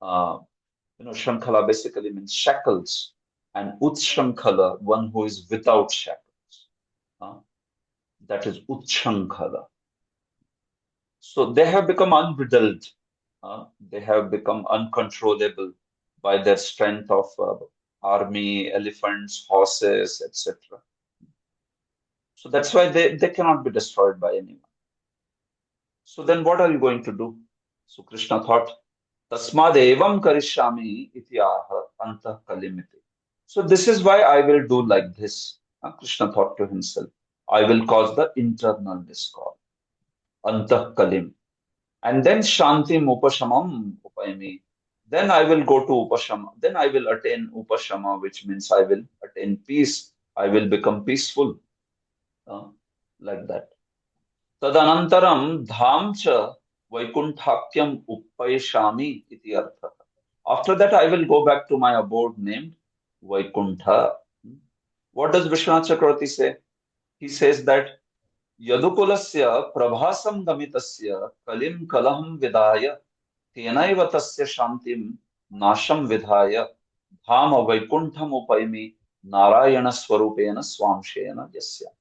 shankhala basically means shackles. And utshankhala, one who is without shackles. That is utshankhala. So they have become unbridled. They have become uncontrollable by their strength of army, elephants, horses, etc. So that's why they cannot be destroyed by anyone. So then what are you going to do? So Krishna thought, Tasmad evam karishyami iti aha antah kalimiti. So this is why I will do like this. Krishna thought to himself, I will cause the internal discord. Antah kalim. And then shantim upashamam upayami. Then I will go to Upashama. Then I will attain Upashama, which means I will attain peace. I will become peaceful. Like that. Tadanantaram dhamcha vaikunthakyam uppayashami iti artha. After that, I will go back to my abode named Vaikuntha. What does Vishwanath Chakravarti say? He says that Yadukulasya prabhasam gamitasya kalim kalaham vidaya Tenaiva tasya shantim nasham vidhaya dhama vaikuntham upayami narayana swarupena swamshena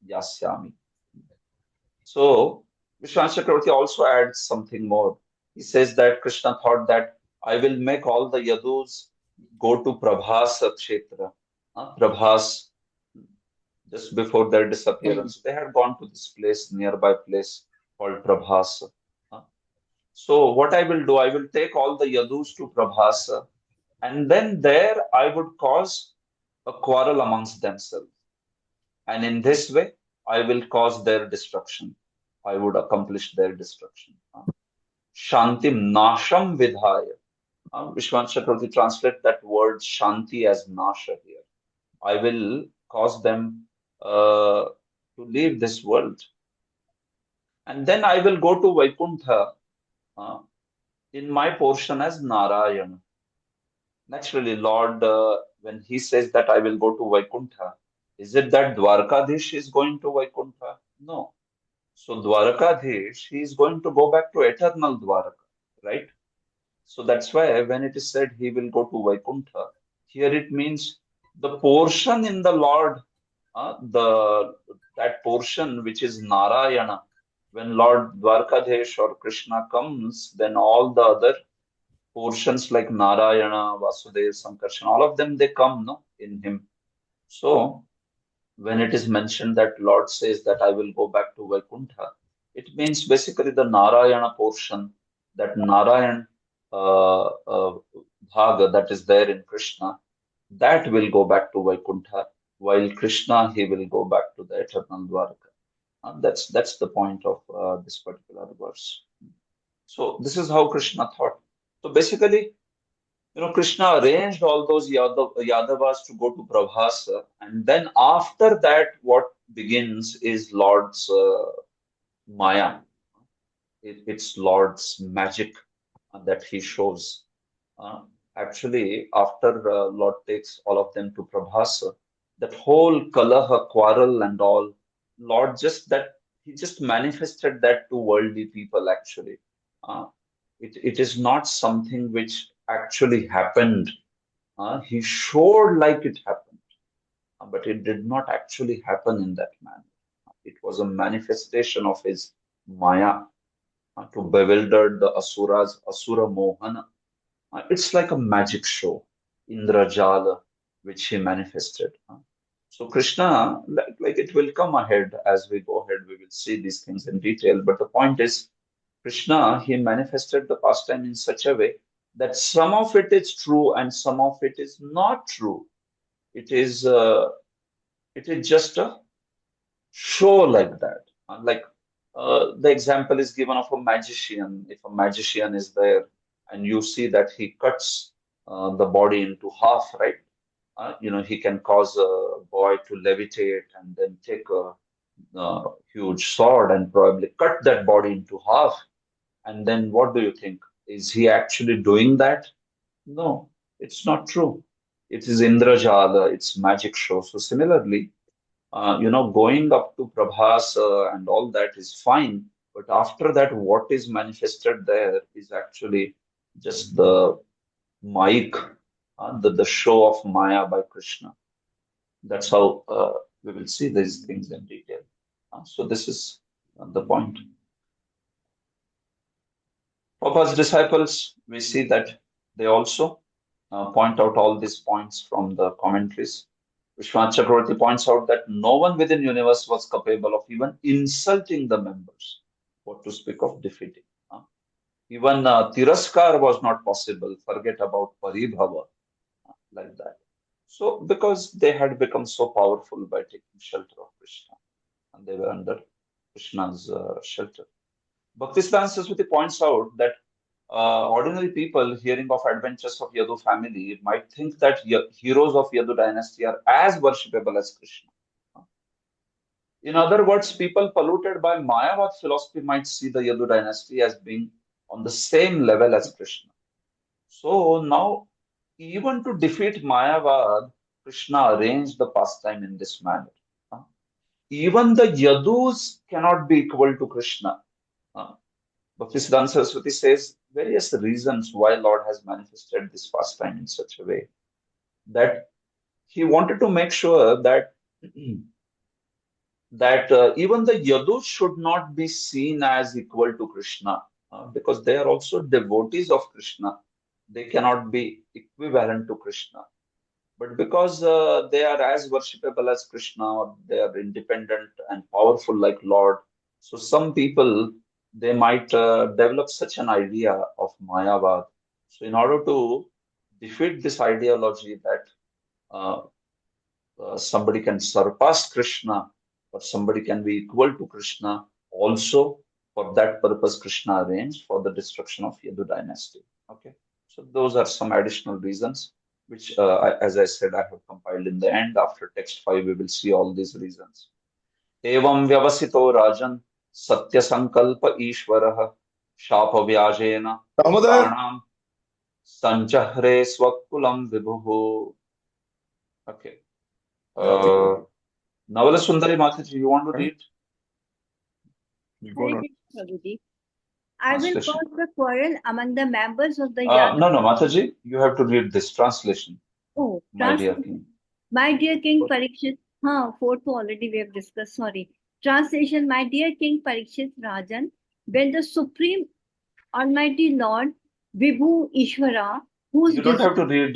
yasyami. So Vishwanath Chakravarti also adds something more. He says that Krishna thought that I will make all the Yadus go to Prabhasa Kshetra. Prabhas, just before their disappearance, they had gone to this place, nearby place called Prabhasa. So what I will do, I will take all the Yadus to Prabhasa, and then there I would cause a quarrel amongst themselves. And in this way, I will cause their destruction. I would accomplish their destruction. Shantim nasham vidhaya. Vishwanath Chakravarti translate that word Shanti as Nasha here. I will cause them to leave this world. And then I will go to Vaikuntha uh, in my portion as Narayana. Naturally, Lord, when he says that I will go to Vaikuntha, is it that Dwarkadish is going to Vaikuntha? No. So Dwarkadish, he is going to go back to eternal Dwarka, right? So that's why when it is said he will go to Vaikuntha, here it means the portion in the Lord, the that portion which is Narayana. When Lord Dwarkadish or Krishna comes, then all the other portions like Narayana, Vasudeva, Sankarshan, all of them they come no in him. So when it is mentioned that Lord says that I will go back to Vaikuntha, it means basically the Narayana portion, that Narayan bhaga that is there in Krishna, that will go back to Vaikuntha, while Krishna he will go back to the eternal Dwarka. And that's the point of this particular verse. So this is how Krishna thought. So basically, Krishna arranged all those Yadavas to go to Prabhasa, and then after that, what begins is Lord's Maya. It's Lord's magic that he shows. Actually, after Lord takes all of them to Prabhasa, that whole Kalaha, quarrel and all, Lord he just manifested that to worldly people actually. It is not something which actually happened. He showed like it happened, but it did not actually happen in that manner. It was a manifestation of his Maya to bewilder the Asuras, Asura Mohana. It's like a magic show, Indrajala, which he manifested. So Krishna, like it will come ahead as we go ahead, we will see these things in detail. But the point is, Krishna, he manifested the pastime in such a way that some of it is true and some of it is not true. It is just a show like that. Like the example is given of a magician. If a magician is there and you see that he cuts the body into half, right? He can cause a boy to levitate and then take a huge sword and probably cut that body into half. And then what do you think? Is he actually doing that? No, it's not true. It is Indrajala, it's magic show. So similarly, going up to Prabhas and all that is fine. But after that, what is manifested there is actually just the mic, the show of Maya by Krishna. That's how we will see these things in detail. So this is the point. Prabhupada's disciples, we see that they also point out all these points from the commentaries. Vishwanath Chakravarti points out that no one within universe was capable of even insulting the members, what to speak of defeating. Even Tiraskar was not possible. Forget about Paribhava, like that. So, because they had become so powerful by taking shelter of Krishna, and they were under Krishna's shelter. Bhaktisiddhanta Saraswati points out that ordinary people hearing of adventures of Yadu family might think that heroes of Yadu dynasty are as worshipable as Krishna. In other words, people polluted by Mayavad philosophy might see the Yadu dynasty as being on the same level as Krishna. So now, even to defeat Mayavad, Krishna arranged the pastime in this manner. Even the Yadus cannot be equal to Krishna. Bhaktisiddhanta Saraswati says various reasons why Lord has manifested this pastime in such a way that he wanted to make sure that even the Yadus should not be seen as equal to Krishna because they are also devotees of Krishna. They cannot be equivalent to Krishna. But because they are as worshipable as Krishna, or they are independent and powerful like Lord, so some people, they might develop such an idea of Mayavad. So in order to defeat this ideology that somebody can surpass Krishna or somebody can be equal to Krishna, also for that purpose Krishna arranged for the destruction of Yadu dynasty. Okay, so those are some additional reasons. which, as I said, I have compiled in the end. After text 5, we will see all these reasons. Evam vyavasito rajan satya sankalpa ishwarah shapa vyajena Damodar, pranam sanchahre swakulam vibhuhu. Okay. Navala Sundari Mataji, you want to read? go Hare on. Krishna, Prabhuji. I will Translation. cause the quarrel among the members of the No, Mataji, you have to read this translation. Oh, My dear translation. king. My dear King Parikshit. Fourth already we have discussed. Sorry. Translation. My dear King Parikshit Rajan, when the Supreme Almighty Lord Vibhu Ishvara, whose You don't have to read,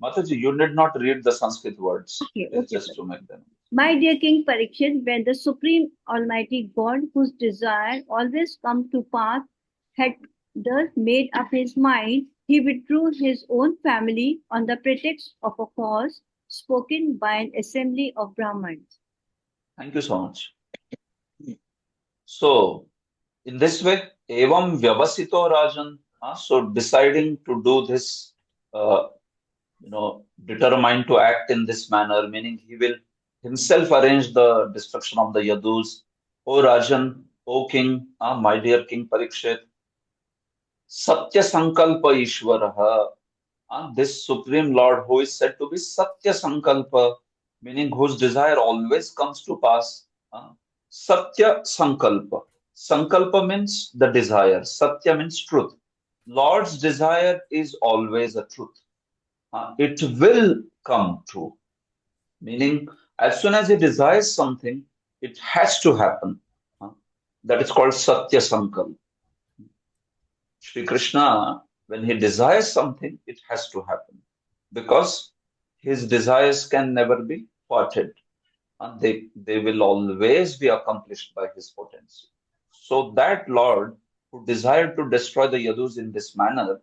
Mataji, you need not read the Sanskrit words. Okay, It is okay, just sir. to make them. My dear King Parikshit, when the Supreme Almighty God, whose desire always come to pass, had thus made up his mind, he withdrew his own family on the pretext of a cause spoken by an assembly of Brahmins. Thank you so much. So, in this way, evam vyavasito rajan, so deciding to do this, determined to act in this manner, meaning he will himself arrange the destruction of the Yadus. O Rajan, O king, my dear King Parikshit, Satya Sankalpa Ishwaraha, this Supreme Lord who is said to be Satya Sankalpa, meaning whose desire always comes to pass. Satya Sankalpa. Sankalpa means the desire. Satya means truth. Lord's desire is always a truth. It will come true. Meaning, as soon as he desires something, it has to happen. That is called Satya Sankalpa. Sri Krishna, when he desires something, it has to happen. Because his desires can never be thwarted. And they will always be accomplished by his potency. So that Lord who desired to destroy the Yadus in this manner,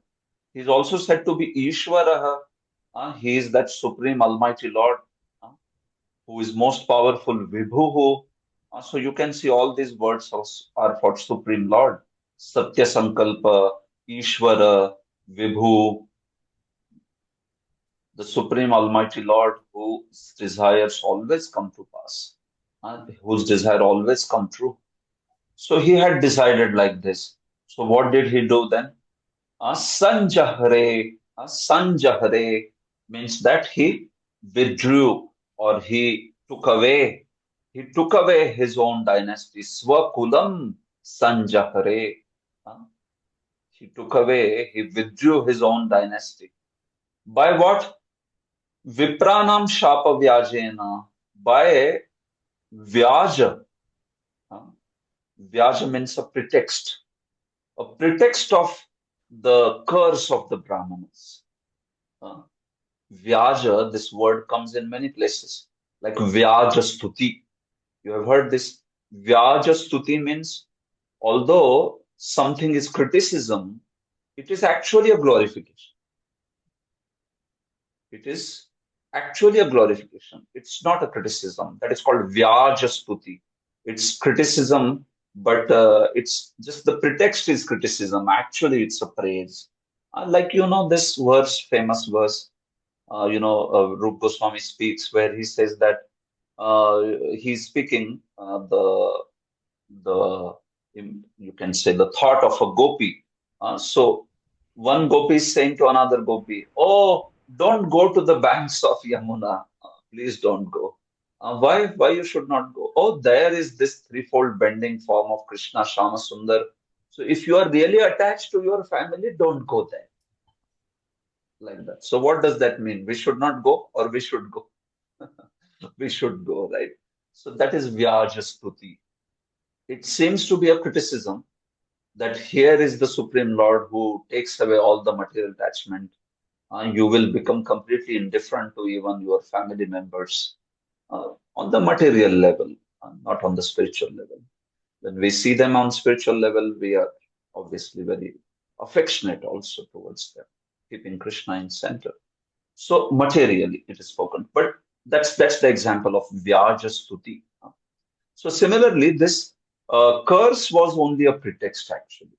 he is also said to be Ishvaraha. He is that Supreme Almighty Lord who is most powerful, Vibhuhu. So you can see all these words are for Supreme Lord. Satya Sankalpa, Ishvara, Vibhu, the Supreme Almighty Lord whose desires always come to pass, whose desire always come true. So he had decided like this. So what did he do then? Sanjahre. Sanjahre means that he withdrew or he took away. He took away his own dynasty. Swakulam Sanjahre. He took away, he withdrew his own dynasty. By what? Vipranam Shapa Vyajena. By Vyaja. Vyaja means a pretext of the curse of the Brahmanas. Vyaja, this word comes in many places, like Vyaja Stuti. You have heard this. Vyaja Stuti means although something is criticism, it is actually a glorification. It is actually a glorification. It's not a criticism. That is called Vyaja Stuti. It's criticism, but it's just the pretext is criticism. Actually, it's a praise. Like, this verse, famous verse, Rup Goswami speaks where he says that he's speaking you can say the thought of a gopi. So one gopi is saying to another gopi, "Oh, don't go to the banks of Yamuna. Please don't go. Why you should not go? Oh, there is this threefold bending form of Krishna, Shama Sundar. So if you are really attached to your family, don't go there." Like that. So what does that mean? We should not go or we should go? We should go, right? So that is Vyaja Stuti. It seems to be a criticism that here is the Supreme Lord who takes away all the material attachment. You will become completely indifferent to even your family members on the material level, not on the spiritual level. When we see them on spiritual level, we are obviously very affectionate also towards them, keeping Krishna in center. So materially it is spoken, but that's the example of Vyaja Stuti. So similarly, this curse was only a pretext actually.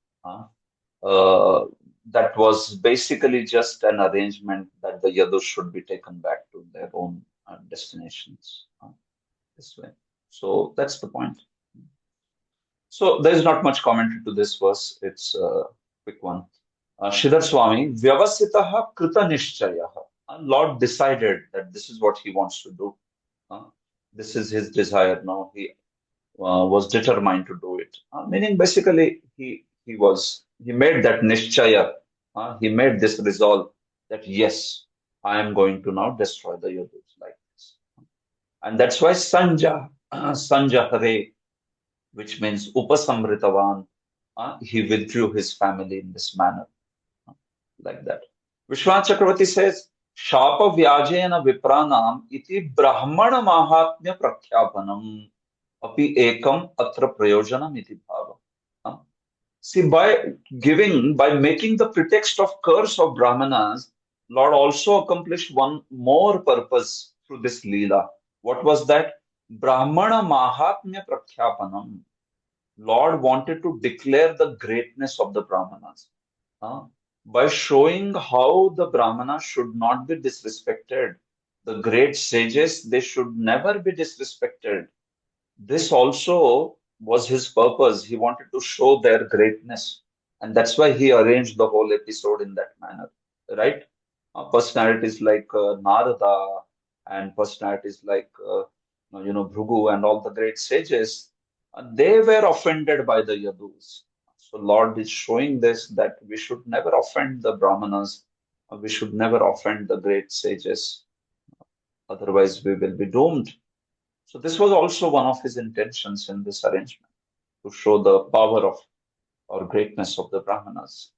that was basically just an arrangement that the Yadus should be taken back to their own destinations this way. So that's the point. So there's not much commentary to this verse. It's a quick one. Sridhar Swami, Vyavasitaha Krita Nishchayaha. Lord decided that this is what he wants to do. This is his desire now. He was determined to do it. Meaning basically he made that nishchaya. He made this resolve that yes, I am going to now destroy the Yadus like this. And that's why Sanjahare, which means Upasamritavan, he withdrew his family in this manner. Like that. Vishwanath Chakravarti says, Shapa Vyajena Vipranam iti Brahmana Mahatmya Prakhyapanam api ekam atra prayojanam iti bhava. See, by making the pretext of curse of Brahmanas, Lord also accomplished one more purpose through this Leela. What was that? Brahmana Mahatmya Prakhyapanam. Lord wanted to declare the greatness of the Brahmanas. By showing how the Brahmanas should not be disrespected. The great sages, they should never be disrespected. This also was his purpose. He wanted to show their greatness. And that's why he arranged the whole episode in that manner, right? Personalities like Narada and personalities like, Bhrigu and all the great sages, they were offended by the Yadus. So Lord is showing this, that we should never offend the Brahmanas. We should never offend the great sages. Otherwise, we will be doomed. So this was also one of his intentions in this arrangement, to show the power of or greatness of the Brahmanas.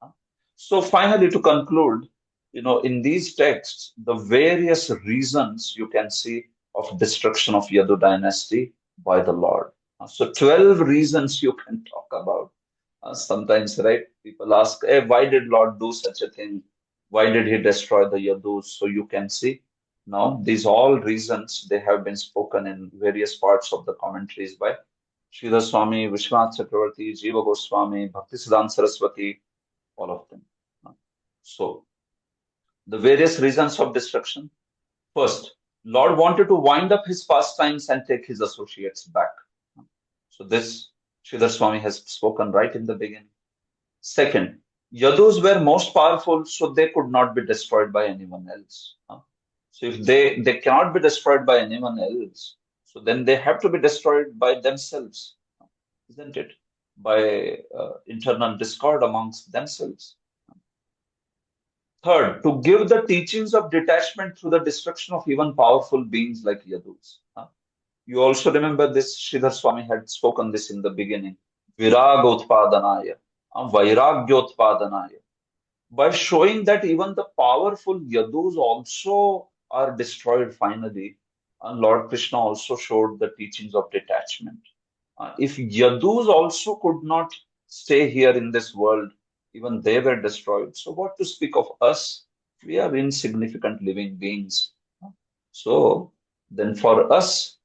So finally, to conclude, in these texts, the various reasons you can see of destruction of Yadu dynasty by the Lord. So 12 reasons you can talk about. Sometimes, right, people ask, hey, why did Lord do such a thing? Why did he destroy the Yadus? So you can see now these all reasons, they have been spoken in various parts of the commentaries by Sridhar Swami, Vishwanath Chakravarti, Jiva Goswami, Bhaktisiddhanta Saraswati, all of them. So the various reasons of destruction. First, Lord wanted to wind up his pastimes and take his associates back. So this Sridhar Swami has spoken right in the beginning. Second, Yadus were most powerful, so they could not be destroyed by anyone else. So if they cannot be destroyed by anyone else, so then they have to be destroyed by themselves, isn't it? By internal discord amongst themselves. Third, to give the teachings of detachment through the destruction of even powerful beings like Yadus. You also remember this, Sridhar Swami had spoken this in the beginning. Viragotpadanaya, Vairagyotpadanaya. By showing that even the powerful Yadus also are destroyed finally, Lord Krishna also showed the teachings of detachment. If Yadus also could not stay here in this world, even they were destroyed. So what to speak of us? We are insignificant living beings. So then for us,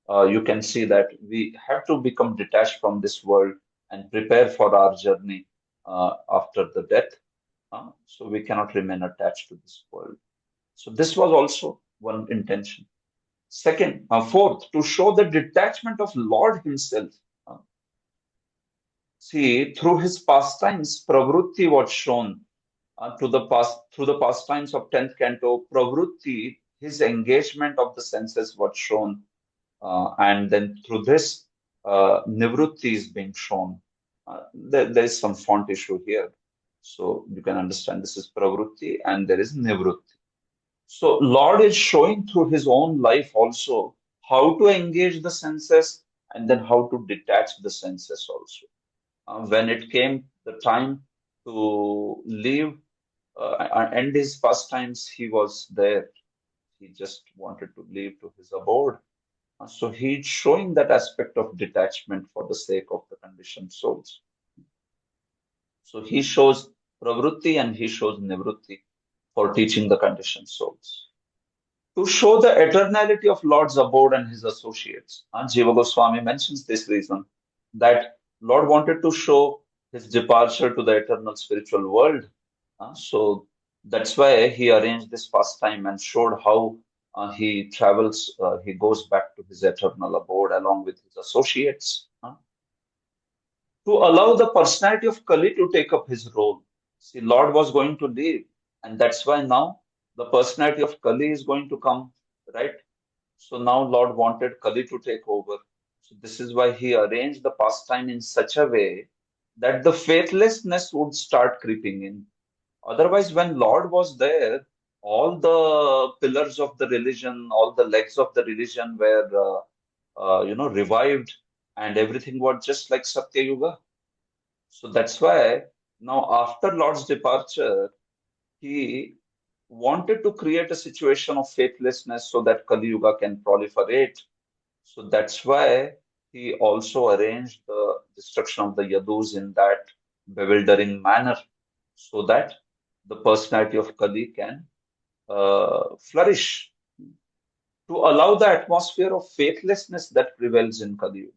you can see that we have to become detached from this world and prepare for our journey after the death. So we cannot remain attached to this world. So this was also one intention. Second, fourth, to show the detachment of Lord himself. See, through his pastimes, Pravrutti was shown through the pastimes of 10th canto. Pravrutti, his engagement of the senses was shown. And then through this, Nivrutti is being shown. There is some font issue here. So you can understand this is Pravrutti and there is Nivrutti. So Lord is showing through his own life also how to engage the senses and then how to detach the senses also. When it came the time to leave and end his pastimes, he was there. He just wanted to leave to his abode. So he's showing that aspect of detachment for the sake of the conditioned souls. So he shows Pravrutti and he shows Nivrutti for teaching the conditioned souls. To show the eternality of Lord's abode and his associates. Jiva Goswami mentions this reason, that Lord wanted to show his departure to the eternal spiritual world. So that's why he arranged this pastime and showed how he travels, he goes back to his eternal abode along with his associates, to allow the personality of Kali to take up his role. See, Lord was going to leave, and that's why now the personality of Kali is going to come, right? So now Lord wanted Kali to take over. So this is why he arranged the pastime in such a way that the faithlessness would start creeping in. Otherwise, when Lord was there, all the pillars of the religion, all the legs of the religion were, revived, and everything was just like Satya Yuga. So that's why now, after Lord's departure, he wanted to create a situation of faithlessness so that Kali Yuga can proliferate. So that's why he also arranged the destruction of the Yadus in that bewildering manner so that the personality of Kali can flourish, to allow the atmosphere of faithlessness that prevails in Kali Yuga.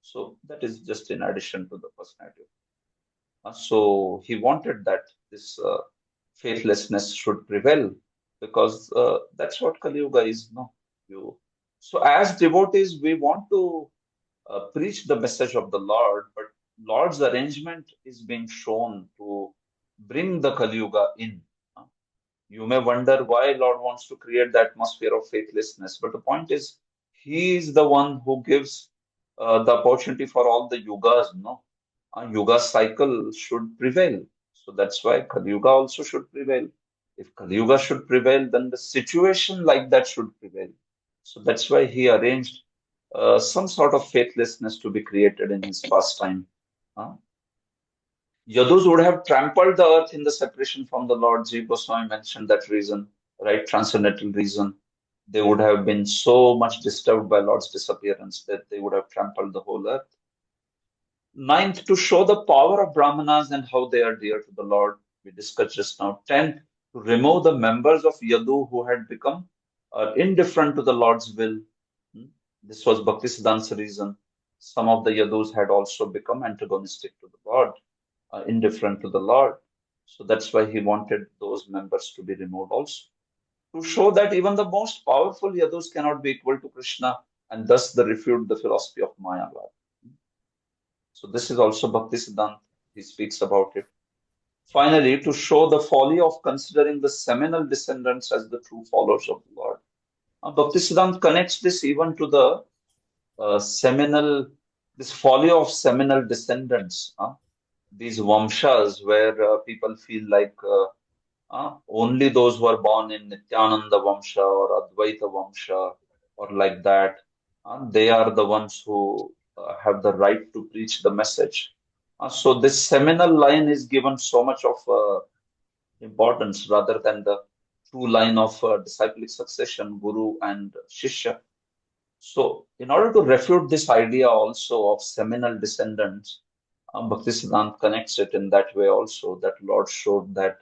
So that is just in addition to the personality. So he wanted that this faithlessness should prevail because that's what Kali Yuga is. No, you. So as devotees, we want to preach the message of the Lord, but Lord's arrangement is being shown to bring the Kali Yuga in. You may wonder why Lord wants to create the atmosphere of faithlessness, but the point is, He is the one who gives the opportunity for all the yugas. No, yuga cycle should prevail. So that's why Kali Yuga also should prevail. If Kali Yuga should prevail, then the situation like that should prevail. So that's why he arranged some sort of faithlessness to be created in his pastime. Yadus would have trampled the earth in the separation from the Lord. Jiva Goswami mentioned that reason, right? Transcendental reason. They would have been so much disturbed by Lord's disappearance that they would have trampled the whole earth. Ninth, to show the power of Brahmanas and how they are dear to the Lord. We discussed just now. 10th, to remove the members of Yadu who had become indifferent to the Lord's will. This was Bhaktisiddhanta's reason. Some of the Yadus had also become antagonistic to the Lord, indifferent to the Lord. So that's why he wanted those members to be removed also. To show that even the most powerful Yadus cannot be equal to Krishna, and thus they refute the philosophy of Mayavad. So this is also Bhaktisiddhanta. He speaks about it. Finally, to show the folly of considering the seminal descendants as the true followers of the Lord. Bhaktisiddhanta connects this even to the this folly of seminal descendants. These vamshas where people feel like only those who are born in Nityananda Vamsha or Advaita Vamsha or like that, they are the ones who have the right to preach the message. So this seminal line is given so much of importance rather than the true line of disciplic succession, Guru and Shishya. So in order to refute this idea also of seminal descendants, Bhaktisiddhanta connects it in that way also, that Lord showed that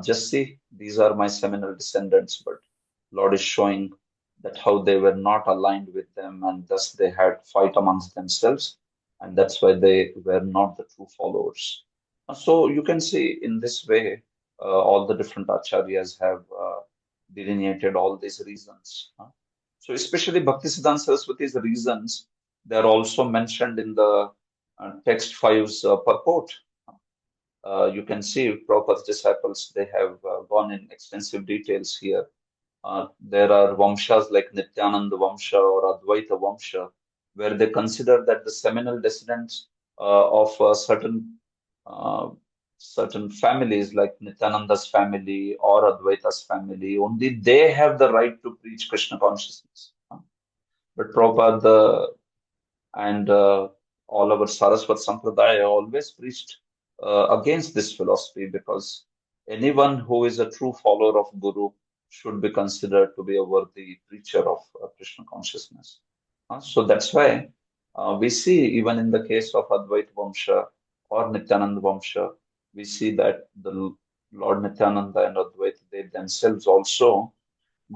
just see, these are my seminal descendants, but Lord is showing that how they were not aligned with them, and thus they had fight amongst themselves, and that's why they were not the true followers. So you can see in this way, all the different acharyas have delineated all these reasons. So especially Bhaktisiddhanta Saraswati's reasons, they are also mentioned in the text 5's purport. You can see Prabhupada's disciples, they have gone in extensive details here. There are Vamshas like Nityananda Vamsha or Advaita Vamsha, where they consider that the seminal descendants of certain families like Nityananda's family or Advaita's family, only they have the right to preach Krishna consciousness. But Prabhupada and all our Saraswat Sampradaya always preached against this philosophy, because anyone who is a true follower of Guru should be considered to be a worthy preacher of Krishna consciousness. So that's why we see even in the case of Advaita Vamsha or Nityananda Vamsha, we see that the Lord Nityananda and Advaita, they themselves also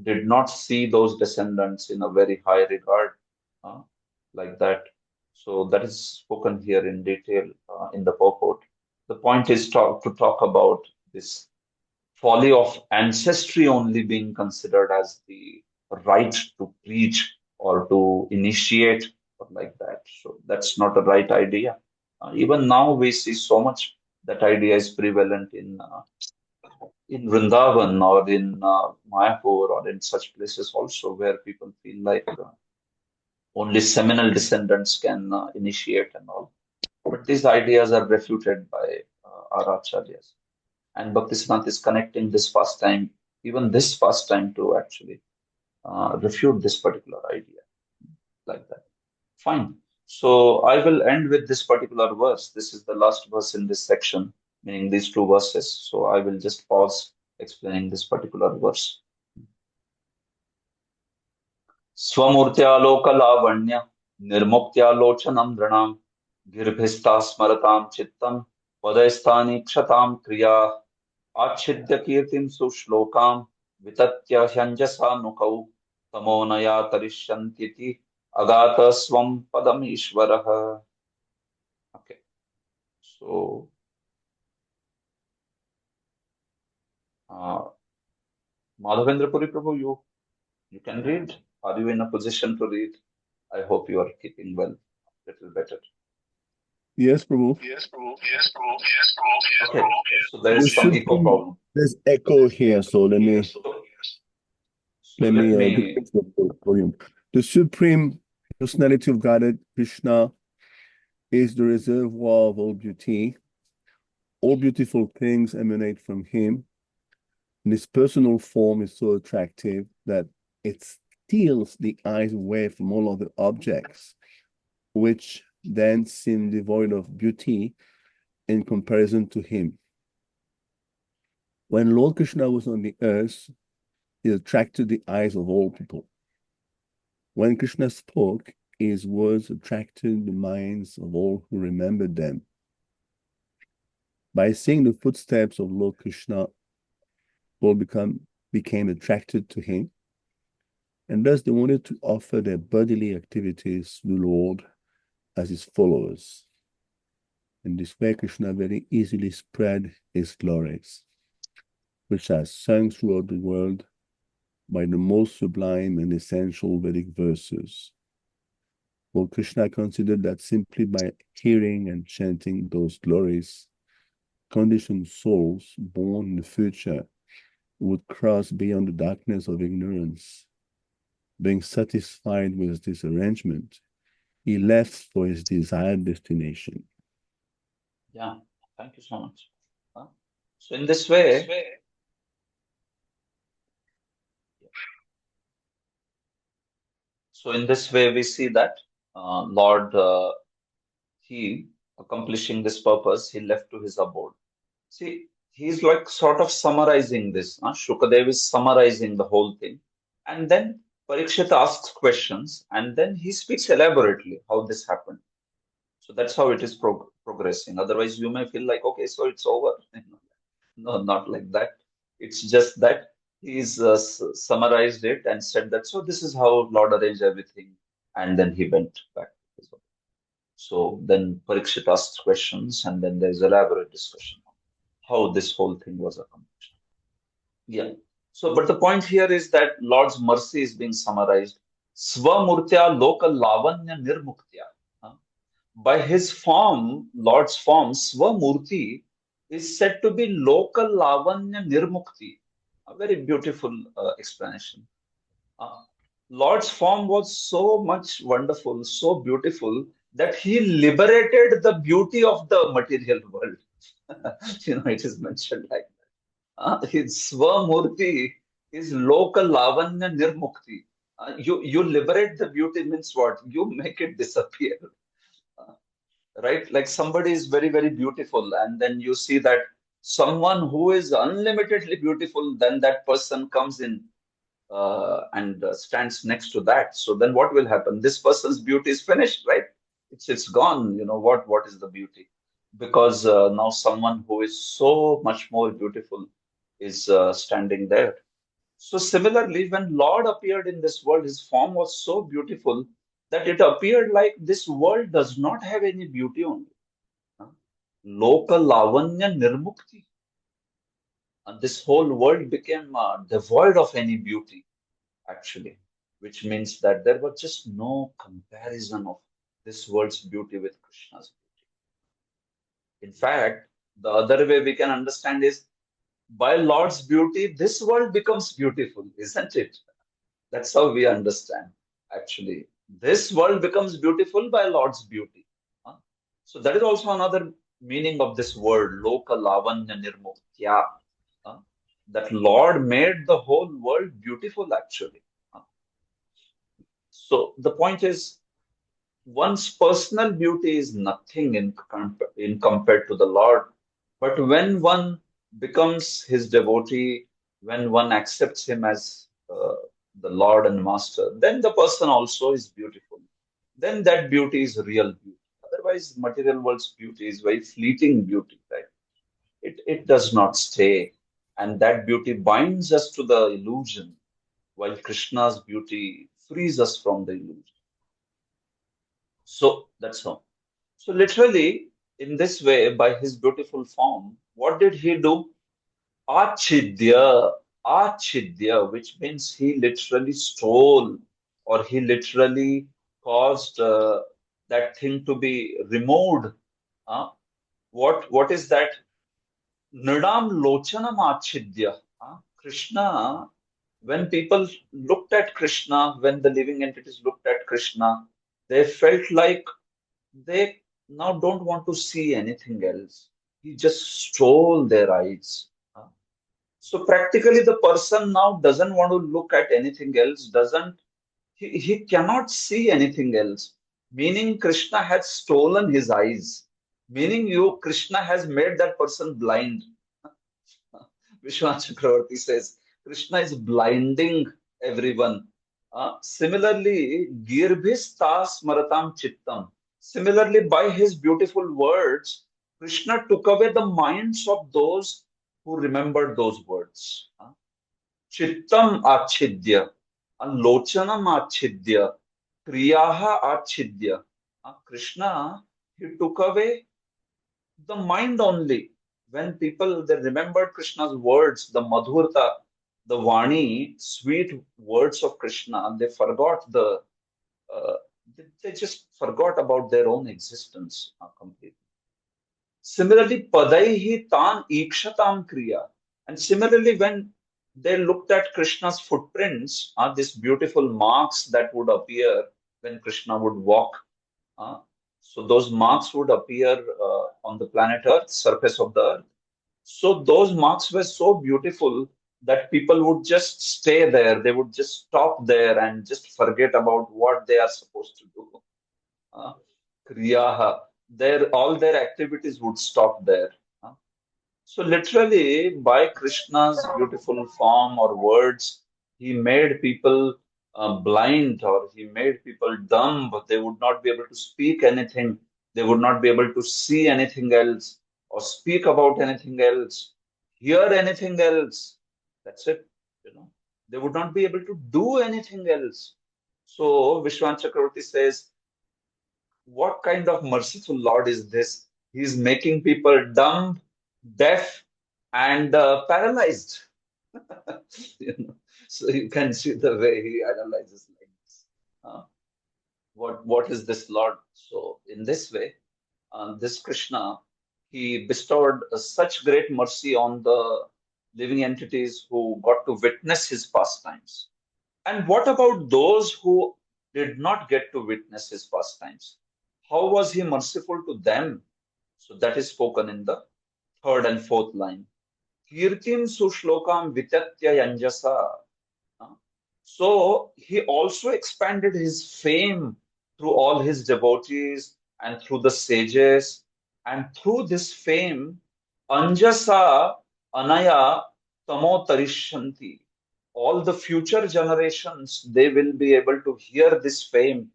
did not see those descendants in a very high regard, like that. So that is spoken here in detail in the purport. The point is to talk about this folly of ancestry only being considered as the right to preach or to initiate or like that. So that's not a right idea. Even now we see so much that idea is prevalent in Vrindavan or in Mayapur or in such places also where people feel like only seminal descendants can initiate and all. But these ideas are refuted by our acharyas. And Bhaktisiddhanta is connecting this pastime, even this pastime, to actually refute this particular idea like that. Fine. So I will end with this particular verse. This is the last verse in this section, meaning these two verses. So I will just pause explaining this particular verse. स्वमूर्त्यालोकलावण्य निर्मुक्त्यालोचनं नृणां गिरिभिस्ता स्मरतां चित्तं पदस्थानि क्षतां क्रिया आच्छिद्य कीर्तिं सुश्लोकां वितत्य ह्यञ्जसा नुकौ तमोनया तरिष्यन्तीति अगात स्वं पदमीश्वरः. Okay. So Madhavendra Puri Prabhu, you can read. Are you in a position to read? I hope you are keeping well, a little better. Yes, Prabhu. Okay, so there is some echo problem. There's echo here, so let me decrease the volume. The Supreme Personality of Godhead, Krishna, is the reservoir of all beauty. All beautiful things emanate from him. And his personal form is so attractive that it steals the eyes away from all other objects, which then seem devoid of beauty in comparison to him. When Lord Krishna was on the earth, he attracted the eyes of all people. When Krishna spoke, his words attracted the minds of all who remembered them. By seeing the footsteps of Lord Krishna, all became attracted to him, and thus they wanted to offer their bodily activities to the Lord as his followers. In this way, Krishna very easily spread his glories, which are sung throughout the world by the most sublime and essential Vedic verses. Lord Krishna considered that simply by hearing and chanting those glories, conditioned souls born in the future would cross beyond the darkness of ignorance. Being satisfied with this arrangement, he left for his desired destination. Yeah, thank you so much. So in this way, we see that Lord, he accomplishing this purpose, he left to his abode. See, he's like sort of summarizing this. Shukadev is summarizing the whole thing. And then Parikshit asks questions and then he speaks elaborately how this happened. So that's how it is progressing. Otherwise, you may feel like, okay, so it's over. No, not like that. It's just that he's summarized it and said that, so this is how Lord arranged everything. And then he went back to his abode. So then Parikshit asks questions and then there's elaborate discussion on how this whole thing was accomplished. Yeah. So, but the point here is that Lord's mercy is being summarized. Swamurtya loka lavanya nirmuktya. By his form, Lord's form, Swamurti, is said to be local lavanya nirmukti. A very beautiful explanation. Lord's form was so much wonderful, so beautiful, that he liberated the beauty of the material world. It is mentioned like that. His Swamurti is local lavanya nirmukti. You liberate the beauty means what? You make it disappear. Right? Like somebody is very, very beautiful, and then you see that someone who is unlimitedly beautiful, then that person comes in and stands next to that. So then what will happen? This person's beauty is finished, right? It's gone. What is the beauty? Because now someone who is so much more beautiful is standing there. So similarly, when Lord appeared in this world, his form was so beautiful that it appeared like this world does not have any beauty only. Loka lavanya nirmukti. And this whole world became devoid of any beauty, actually, which means that there was just no comparison of this world's beauty with Krishna's beauty. In fact, the other way we can understand is by Lord's beauty, this world becomes beautiful, isn't it? That's how we understand, actually. This world becomes beautiful by Lord's beauty. Huh? So that is also another meaning of this word, Loka Lavanya Nirmuktya. Huh? That Lord made the whole world beautiful, actually. Huh? So the point is, one's personal beauty is nothing in compared to the Lord. But when one becomes his devotee, when one accepts him as the Lord and Master, then the person also is beautiful. Then that beauty is real beauty. Otherwise, material world's beauty is very fleeting beauty, right? It does not stay. And that beauty binds us to the illusion, while Krishna's beauty frees us from the illusion. So that's how. So literally, in this way, by his beautiful form, what did he do? Achidya, achidya, which means he literally stole or he literally caused that thing to be removed. Uh, what is that? Nridam lochanam achidya. Krishna, when people looked at Krishna, when the living entities looked at Krishna, they felt like they now don't want to see anything else. He just stole their eyes. So practically the person now doesn't want to look at anything else, he cannot see anything else. Meaning Krishna has stolen his eyes. Meaning Krishna has made that person blind. Vishwanath Chakravarti says, Krishna is blinding everyone. Similarly, Girbhistas Maratam Chittam. Similarly, by his beautiful words, Krishna took away the minds of those who remembered those words. Chittam achidya, lochanam achidya, kriyaha achidya. Krishna, he took away the mind only. When people they remembered Krishna's words, the madhurta, the vani, sweet words of Krishna, they forgot they just forgot about their own existence completely. Similarly, padaihi tan ikshatam kriya. And similarly, when they looked at Krishna's footprints, these beautiful marks that would appear when Krishna would walk. So those marks would appear on the planet Earth, surface of the Earth. So those marks were so beautiful that people would just stay there. They would just stop there and just forget about what they are supposed to do. Kriyaha, all their activities would stop there. So literally, by Krishna's beautiful form or words, he made people blind or he made people dumb. They would not be able to speak anything. They would not be able to see anything else or speak about anything else, hear anything else. That's it. They would not be able to do anything else. So Vishwanath Chakravarti says, what kind of merciful Lord is this? He's making people dumb, deaf, and paralyzed. So you can see the way he analyzes like this. What is this Lord? So in this way, this Krishna, he bestowed such great mercy on the living entities who got to witness his pastimes. And what about those who did not get to witness his pastimes? How was he merciful to them? So that is spoken in the third and fourth line. Kirtim sushlokam vitatya yanjasa. So he also expanded his fame through all his devotees and through the sages. And through this fame, Anjasa Anaya Tamo Tarishanti. All the future generations, they will be able to hear this fame,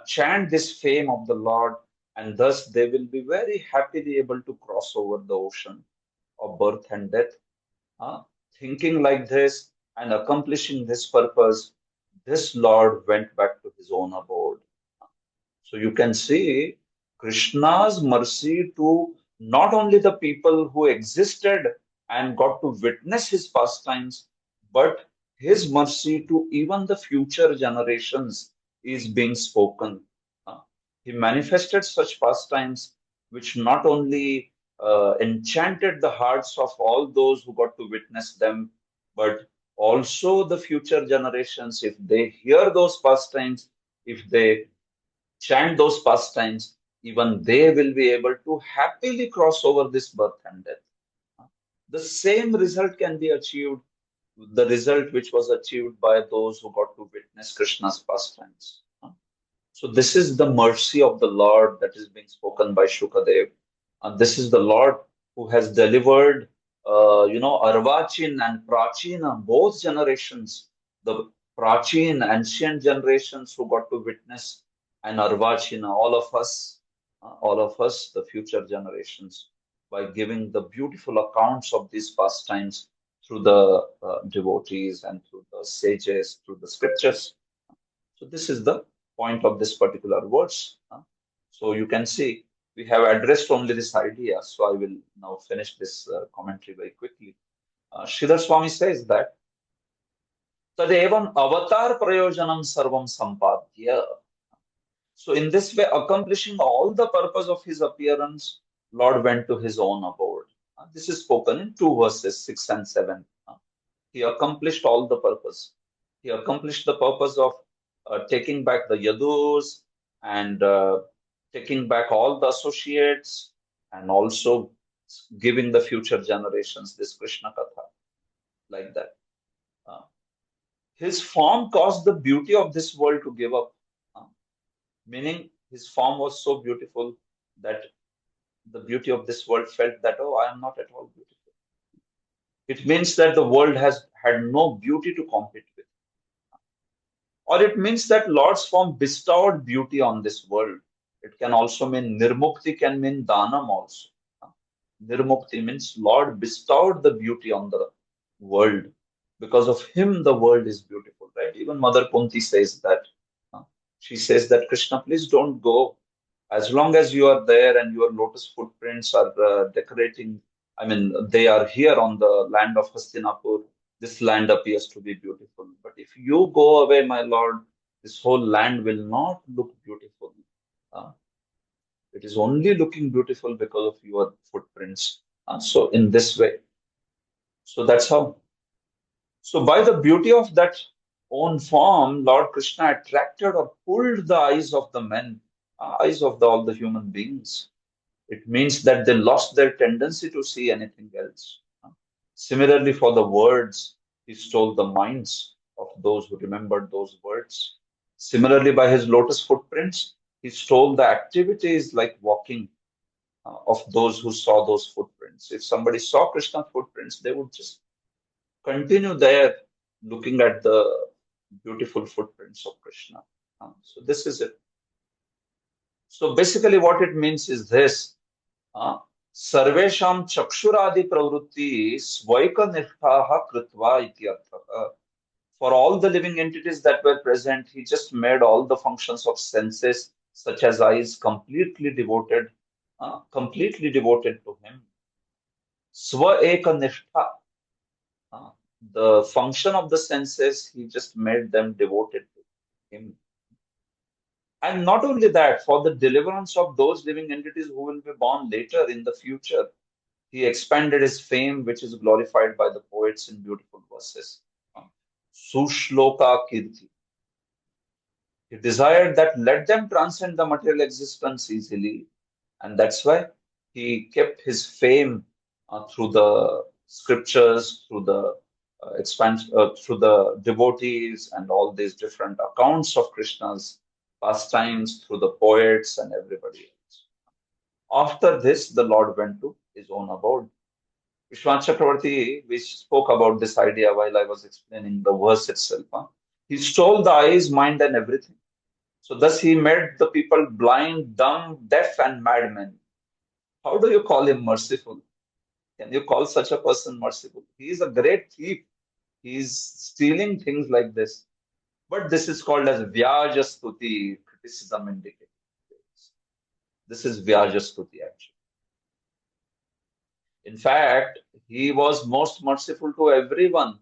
chant this fame of the Lord, and thus they will be very happily able to cross over the ocean of birth and death. Thinking like this and accomplishing this purpose, this Lord went back to his own abode. So you can see Krishna's mercy to not only the people who existed and got to witness his pastimes, but his mercy to even the future generations is being spoken. Uh, He manifested such pastimes which not only enchanted the hearts of all those who got to witness them, but also the future generations, if they hear those pastimes, if they chant those pastimes, even they will be able to happily cross over this birth and death. The same result can be achieved, the result which was achieved by those who got to witness Krishna's pastimes. So this is the mercy of the Lord that is being spoken by Shukadev. And this is the Lord who has delivered, Arvachin and Prachina, both generations, the Prachin, ancient generations who got to witness, and Arvachina, all of us, the future generations, by giving the beautiful accounts of these pastimes through the devotees and through the sages, through the scriptures. So this is the point of this particular verse. So you can see we have addressed only this idea. So I will now finish this commentary very quickly. Sridhar Swami says that Tadevam avatar prayojanam sarvam sampadya. So in this way, accomplishing all the purpose of his appearance, Lord went to his own abode. This is spoken in 2 verses, 6 and 7. He accomplished all the purpose. He accomplished the purpose of taking back the Yadus and taking back all the associates and also giving the future generations this Krishna Katha, like that. His form caused the beauty of this world to give up, meaning his form was so beautiful that the beauty of this world felt that, oh, I am not at all beautiful. It means that the world has had no beauty to compete with. Or it means that Lord's form bestowed beauty on this world. It can also mean Nirmukti, can mean Dhanam also. Nirmukti means Lord bestowed the beauty on the world. Because of him, the world is beautiful, right? Even Mother Kunti says that. She says that, Krishna, please don't go. As long as you are there and your lotus footprints are decorating, they are here on the land of Hastinapur, this land appears to be beautiful. But if you go away, my Lord, this whole land will not look beautiful. It is only looking beautiful because of your footprints. So in this way. So that's how. So by the beauty of that own form, Lord Krishna attracted or pulled the eyes of the men, eyes of all the human beings. It means that they lost their tendency to see anything else. Similarly, for the words, he stole the minds of those who remembered those words. Similarly, by his lotus footprints, he stole the activities like walking of those who saw those footprints. If somebody saw Krishna's footprints, they would just continue there looking at the beautiful footprints of Krishna. So this is it. So basically what it means is this. Sarvesham chakshuradi pravrutti svaika nirthaha kritva iti arthaha. For all the living entities that were present, he just made all the functions of senses, such as eyes, completely devoted to him. Sva eka nishtha. The function of the senses, he just made them devoted to him. And not only that, for the deliverance of those living entities who will be born later in the future, he expanded his fame, which is glorified by the poets in beautiful verses. Sushloka Kirti. He desired that let them transcend the material existence easily. And that's why he kept his fame through the scriptures, through the through the devotees and all these different accounts of Krishna's pastimes, through the poets and everybody else. After this, the Lord went to his own abode. Vishwanath Chakravarti, we spoke about this idea while I was explaining the verse itself. He stole the eyes, mind, and everything. So thus he made the people blind, dumb, deaf, and madmen. How do you call him merciful? Can you call such a person merciful? He is a great thief. He is stealing things like this. But this is called as Vyaja Stuti, criticism indicated. This is Vyajastuti actually. In fact, he was most merciful to everyone.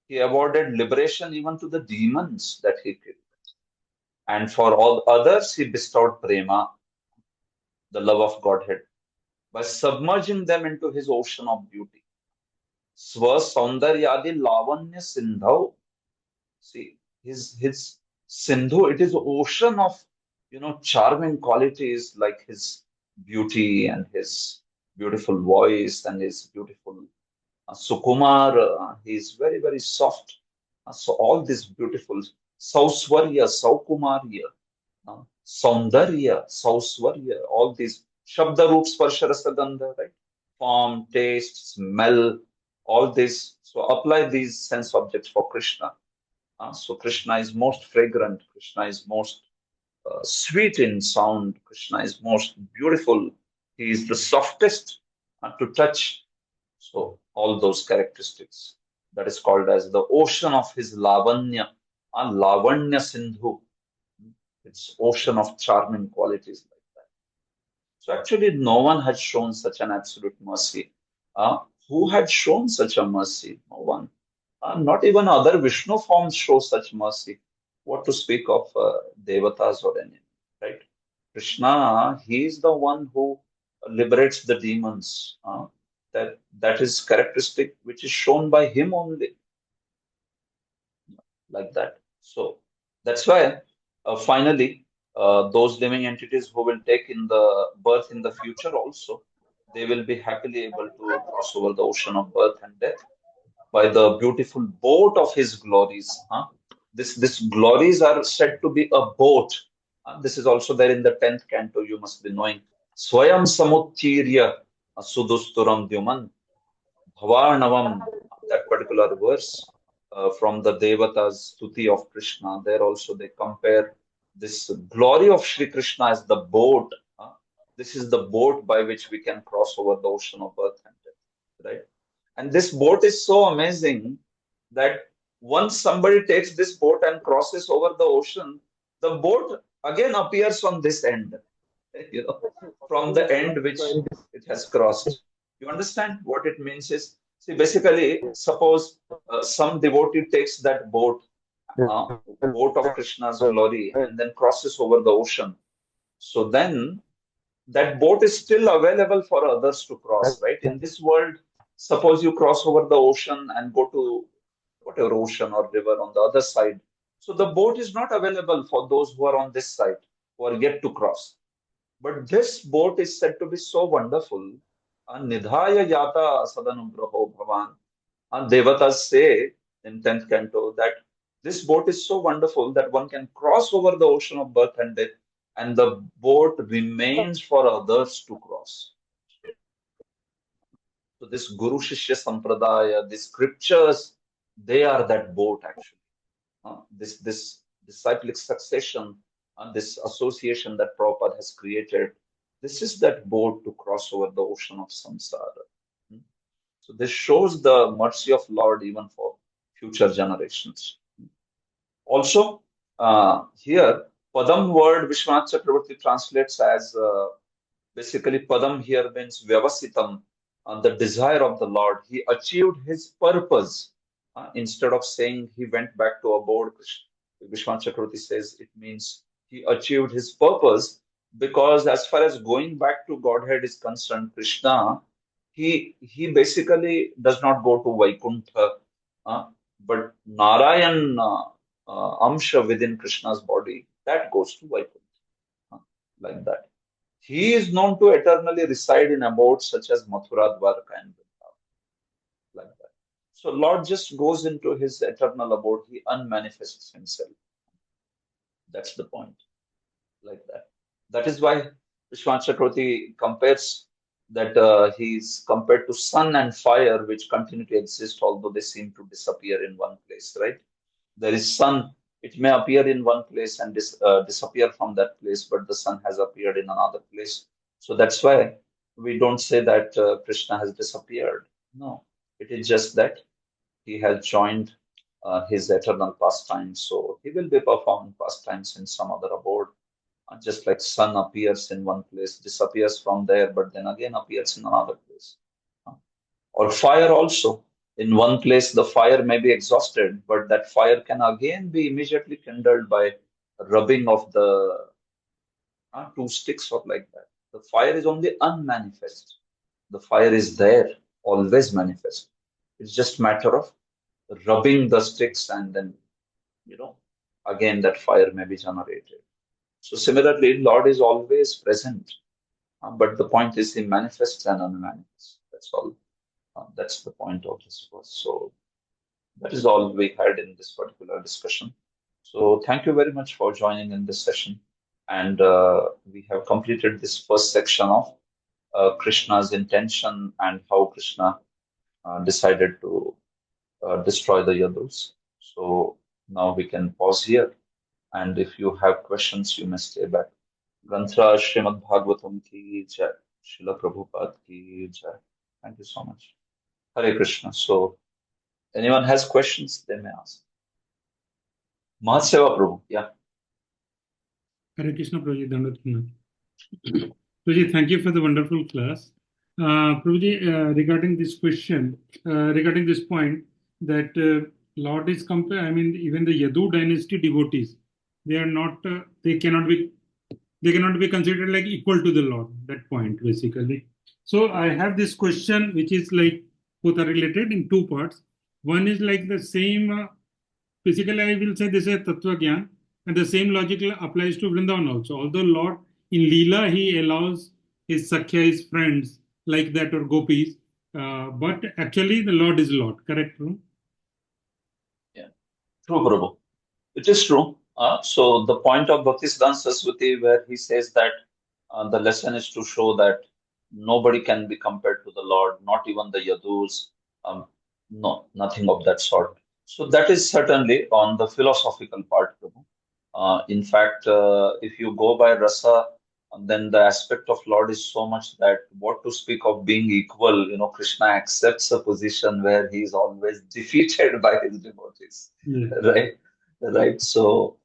He awarded liberation even to the demons that he killed. And for all others, he bestowed prema, the love of Godhead, by submerging them into his ocean of beauty. Swa Saundaryadi Lavanya Sindhu. See, his Sindhu, it is ocean of charming qualities like his beauty and his beautiful voice and his beautiful Sukumar. He is very, very soft. So all these beautiful Sauswarya, Saukumarya, Saundarya, Sauswarya, all these Shabda Roots Sparsharasagandha, right? Form, taste, smell, all this. So apply these sense objects for Krishna. So Krishna is most fragrant. Krishna is most sweet in sound. Krishna is most beautiful. He is the softest to touch. So all those characteristics. That is called as the ocean of his Lavanya, Lavanya Sindhu. It's ocean of charming qualities like that. So actually, no one had shown such an absolute mercy. Who had shown such a mercy? No one. Not even other Vishnu forms show such mercy. What to speak of Devatas or any, right? Krishna, he is the one who liberates the demons. That is characteristic which is shown by him only, like that. So that's why finally those living entities who will take in the birth in the future also, they will be happily able to cross over the ocean of birth and death by the beautiful boat of his glories. This glories are said to be a boat. This is also there in the 10th canto, you must be knowing. Swayam Samuttirya Sudusturam Dyuman Bhavarnavam, that particular verse from the Devatas Stuti of Krishna. There also they compare this glory of Sri Krishna as the boat. This is the boat by which we can cross over the ocean of birth and death, right? And this boat is so amazing that once somebody takes this boat and crosses over the ocean, the boat again appears on this end, from the end which it has crossed. You understand what it means is, see, basically, suppose some devotee takes that boat, boat of Krishna's glory, and then crosses over the ocean. So then that boat is still available for others to cross, right? In this world, suppose you cross over the ocean and go to whatever ocean or river on the other side. So the boat is not available for those who are on this side, who are yet to cross. But this boat is said to be so wonderful. Nidhaya yata sadanugraho bhavan. And Devatas say in 10th canto that this boat is so wonderful that one can cross over the ocean of birth and death, and the boat remains for others to cross. So this Guru Shishya Sampradaya, the scriptures, they are that boat actually. This disciplic succession and this association that Prabhupada has created, this is that boat to cross over the ocean of samsara. So this shows the mercy of Lord even for future generations. Also, here, Padam word Vishwanath Chakravarti translates as basically Padam here means Vyavasitam, the desire of the Lord. He achieved his purpose. Instead of saying he went back to abode, Vishwanath Chakravarti says it means he achieved his purpose, because as far as going back to Godhead is concerned, Krishna, he basically does not go to Vaikuntha, but Narayan Amsha within Krishna's body, that goes to Vaikuntha, like that. He is known to eternally reside in abodes such as Mathura, Dwarka, and Vrindavan, like that. So Lord just goes into his eternal abode. He unmanifests himself. That's the point, like that. That is why Vishwanath Chakravarti compares that he's compared to sun and fire, which continue to exist, although they seem to disappear in one place, right? There is sun, it may appear in one place and disappear from that place, but the sun has appeared in another place. So that's why we don't say that Krishna has disappeared. No, it is just that he has joined his eternal pastimes. So he will be performing pastimes in some other abode Just like sun appears in one place, disappears from there, but then again appears in another place. Or fire also. In one place, the fire may be exhausted, but that fire can again be immediately kindled by rubbing of the two sticks or like that. The fire is only unmanifest. The fire is there, always manifest. It's just matter of rubbing the sticks and then, again that fire may be generated. So similarly, Lord is always present, but the point is He manifests and unmanifests. That's all. That's the point of this verse. So that is all we had in this particular discussion. So thank you very much for joining in this session. And we have completed this first section of Krishna's intention and how Krishna decided to destroy the Yadus. So now we can pause here. And if you have questions, you may stay back. Granthra Srimad Bhagavatam ki jai. Srila Prabhupada ki jai. Thank you so much. Hare Krishna. So anyone has questions, they may ask. Mahaseva Prabhu, yeah. Hare Krishna, Prabhuji, Dandavat Pranam. Prabhuji, thank you for the wonderful class. Prabhuji, regarding this question, regarding this point, that Lord is even the Yadu dynasty devotees, they are not, they cannot be considered like equal to the Lord. That point, basically. So I have this question, which is like both are related in two parts. One is like the same. Basically, I will say this is Tattva Gyan, and the same logic applies to Vrindavan also. Although Lord in Leela, He allows His Sakhya, His friends like that, or gopis, but actually the Lord is Lord. Correct, Prabhu? Yeah, true, Prabhu. It is true. So the point of Bhaktisiddhanta Saraswati, where he says that the lesson is to show that nobody can be compared to the Lord, not even the Yadus, no, nothing of that sort. So that is certainly on the philosophical part, Prabhu. In fact, if you go by rasa, then the aspect of Lord is so much that what to speak of being equal, Krishna accepts a position where he is always defeated by his devotees, right? So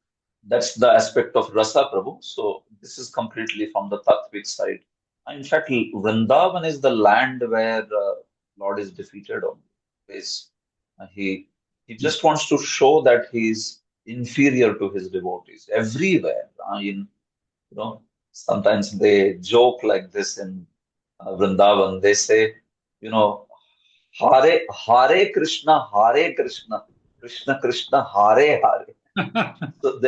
that's the aspect of rasa, Prabhu. So this is completely from the Tattvic side. In fact, Vrindavan is the land where Lord is defeated on this. He just wants to show that he is inferior to his devotees everywhere. Sometimes they joke like this in Vrindavan. They say, Hare Krishna, Krishna Krishna, Hare Hare. So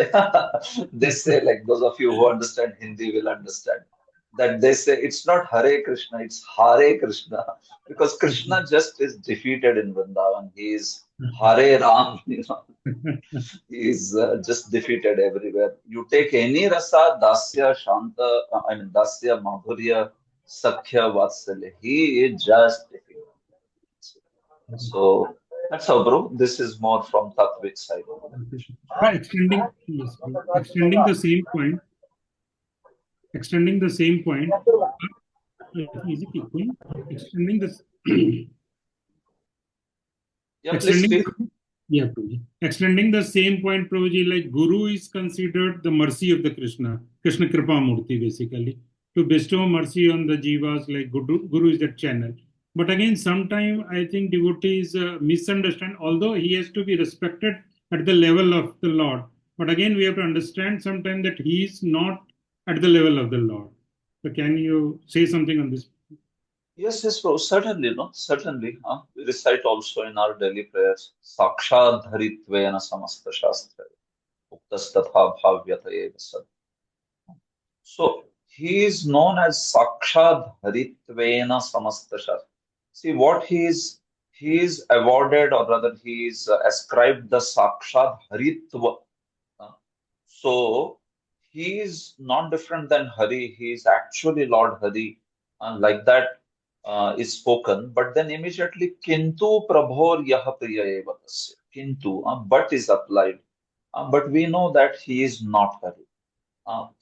they say, like those of you who understand Hindi will understand, that they say it's not Hare Krishna, it's Hare Krishna, because Krishna just is defeated in Vrindavan. He is Hare Ram, he is just defeated everywhere. You take any rasa, Dasya, Shanta, Dasya, Madhurya, Sakhya, Vatsalya, he is just defeated. So that's how, bro. This is more from Tattvic side. Extending the same point. Extending the same point. Is it equal? Extending this. Yeah, please speak. Yeah, Prabhuji. Extending the same point, Prabhuji, like Guru is considered the mercy of the Krishna Kripa Murti, basically, to bestow mercy on the jivas, like Guru is that channel. But again, sometimes I think devotees misunderstand, although he has to be respected at the level of the Lord. But again, we have to understand sometimes that he is not at the level of the Lord. So can you say something on this? Yes, bro. Certainly, no? Certainly. We recite also in our daily prayers, Sakshad Dharitvena Samasta Shastra, Uktastatha Bhavyataye Vasad. So he is known as Sakshad Dharitvena Samasta Shastra. See what he is awarded, or rather he is ascribed the Sakshad Haritva. So he is not different than Hari. He is actually Lord Hari. Like that is spoken. But then immediately Kintu Prabhor Yaha Priya Eva Tasya. Kintu, but is applied. But we know that he is not Hari.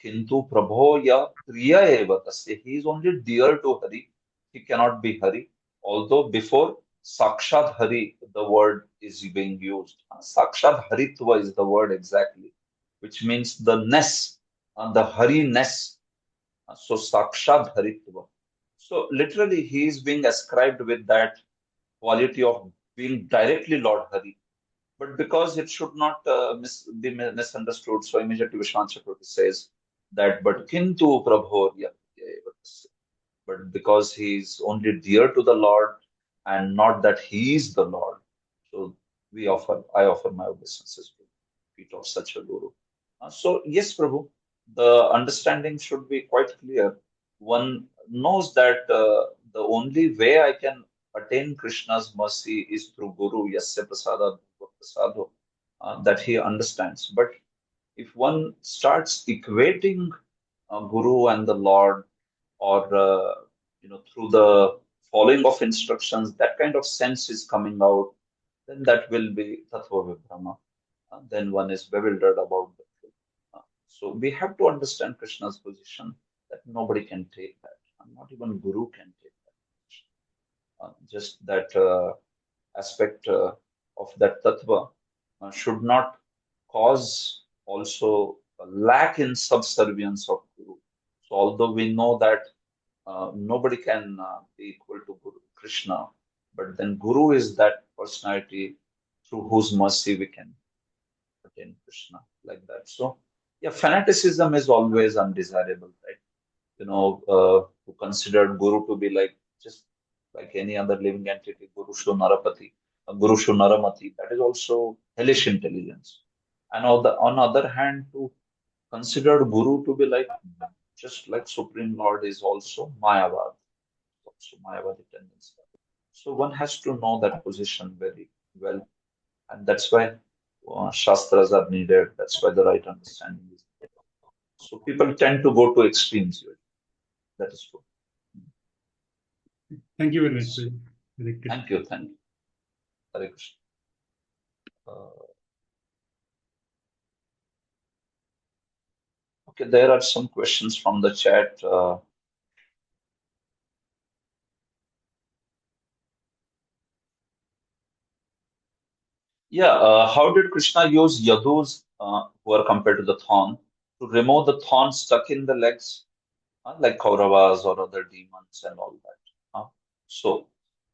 Kintu Prabho Yaha Priya Eva Tasya. He is only dear to Hari. He cannot be Hari. Although before Sakshat Hari, the word is being used. Sakshat Haritva is the word exactly, which means the ness, the Hariness, so Sakshat Haritva. So literally, he is being ascribed with that quality of being directly Lord Hari. But because it should not be misunderstood, so immediately Vishwanath Chakravarti says that, but Kintu Prabho, but because he is only dear to the Lord and not that he is the Lord. So I offer my obeisances to feet of such a Guru. So yes, Prabhu, the understanding should be quite clear. One knows that the only way I can attain Krishna's mercy is through Guru, Yasya Prasada Prasado, that he understands. But if one starts equating Guru and the Lord, or through the following of instructions, that kind of sense is coming out, then that will be Tattva Vibhrama. Then one is bewildered about the truth. So we have to understand Krishna's position that nobody can take that, and not even Guru can take that. Just that aspect of that Tattva should not cause also a lack in subservience of Guru. So although we know that nobody can be equal to Guru Krishna, but then Guru is that personality through whose mercy we can attain Krishna, like that. So yeah, fanaticism is always undesirable, right? Who considered Guru to be like just like any other living entity, Guru Shu Narapati, Guru Shu Naramati, that is also hellish intelligence. And on the other hand, to consider Guru to be like just like Supreme Lord is also Mayavad, also Mayavadi tendency. So one has to know that position very well, and that's why Shastras are needed. That's why the right understanding is needed. So people tend to go to extremes here. That is true. Thank you very much, sir. Hare Krishna. Thank you. Hare Krishna. Okay, there are some questions from the chat. How did Krishna use yadus, who are compared to the thorn, to remove the thorn stuck in the legs, like Kauravas or other demons and all that? So,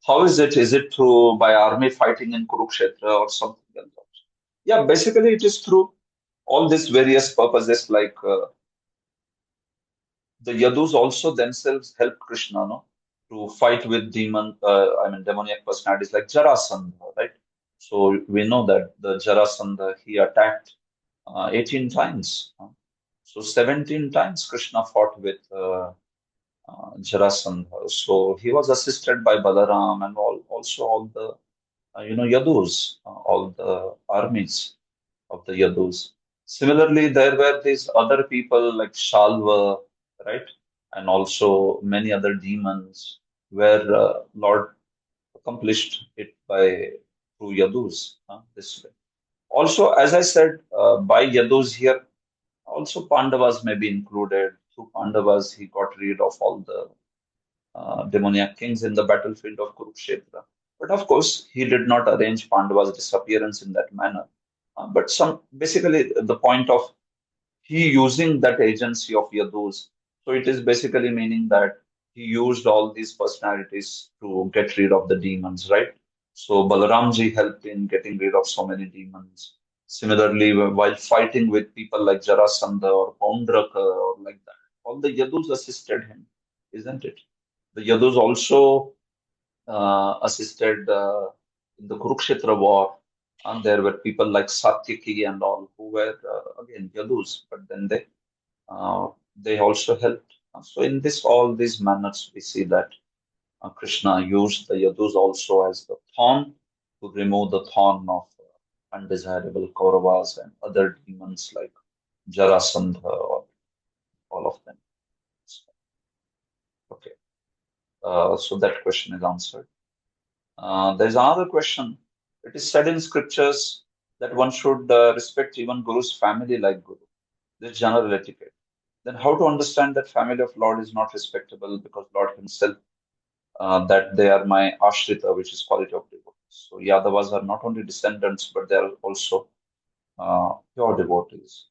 how is it? Is it through by army fighting in Kurukshetra or something else? Yeah, basically it is through all these various purposes, like the yadus also themselves help Krishna, no, to fight with demoniac personalities like Jarasandha, right? So we know that the Jarasandha, he attacked 18 times. So 17 times Krishna fought with Jarasandha. So he was assisted by Balaram and also all the yadus, all the armies of the yadus. Similarly, there were these other people like Shalva, right, and also many other demons, where Lord accomplished it by through yadus this way. Also, as I said, by yadus here, also Pandavas may be included. Through Pandavas, he got rid of all the demoniac kings in the battlefield of Kurukshetra. But of course, he did not arrange Pandavas' disappearance in that manner. But basically, the point of he using that agency of yadus, so it is basically meaning that he used all these personalities to get rid of the demons, right? So Balaramji helped in getting rid of so many demons. Similarly, while fighting with people like Jarasandha or Paundraka or like that, all the yadus assisted him, isn't it? The yadus also assisted in the Kurukshetra war, and there were people like Satyaki and all who were again yadus, but then they also helped. So in all these manners, we see that Krishna used the yadus also as the thorn to remove the thorn of undesirable Kauravas and other demons like Jarasandha or all of them. Okay. So that question is answered. There's another question. It is said in scriptures that one should respect even Guru's family like Guru. This general etiquette. Then how to understand that family of Lord is not respectable because Lord himself, that they are my ashrita, which is quality of devotees. So Yadavas are not only descendants, but they are also pure devotees.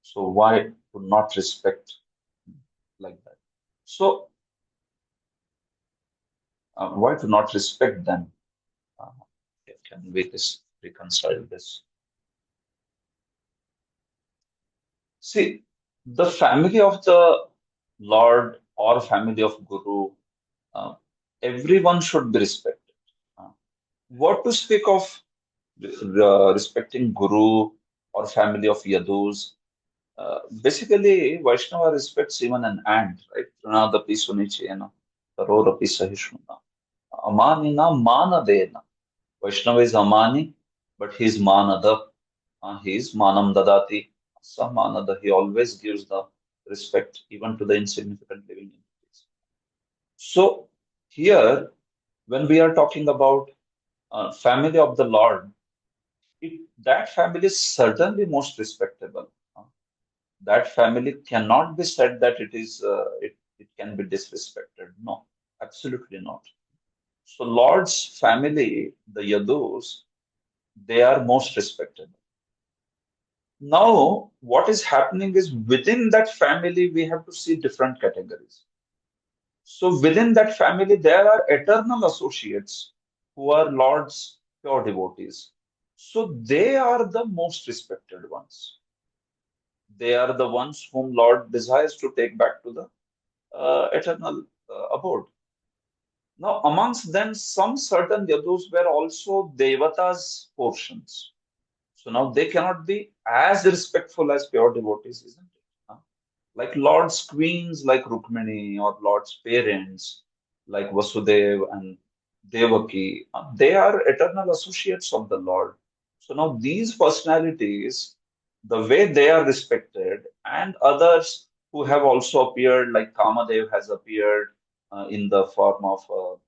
So why to not respect like that? So why to not respect them? Uh, can we reconcile this? See, the family of the Lord or family of Guru, uh, everyone should be respected. Uh, what to speak of respecting Guru or family of Yadus? Basically, Vaishnava respects even an ant, right? Trinadapi sunichena, tarorapi sahishnuna. Amanina manadena. Vaishnava is Amani, but he is Manada. He is Manam Dadati. Samanada. He always gives the respect even to the insignificant living entities. So here, when we are talking about family of the Lord, that family is certainly most respectable. That family cannot be said that it can be disrespected. No, absolutely not. So Lord's family, the Yadus, they are most respectable. Now, what is happening is within that family, we have to see different categories. So within that family, there are eternal associates who are Lord's pure devotees. So they are the most respected ones. They are the ones whom Lord desires to take back to the eternal abode. Now, amongst them, some certain yadus were also Devata's portions. So now they cannot be as respectful as pure devotees, isn't it? Like Lord's queens, like Rukmini, or Lord's parents, like Vasudev and Devaki, they are eternal associates of the Lord. So now these personalities, the way they are respected, and others who have also appeared, like Kamadev has appeared in the form of,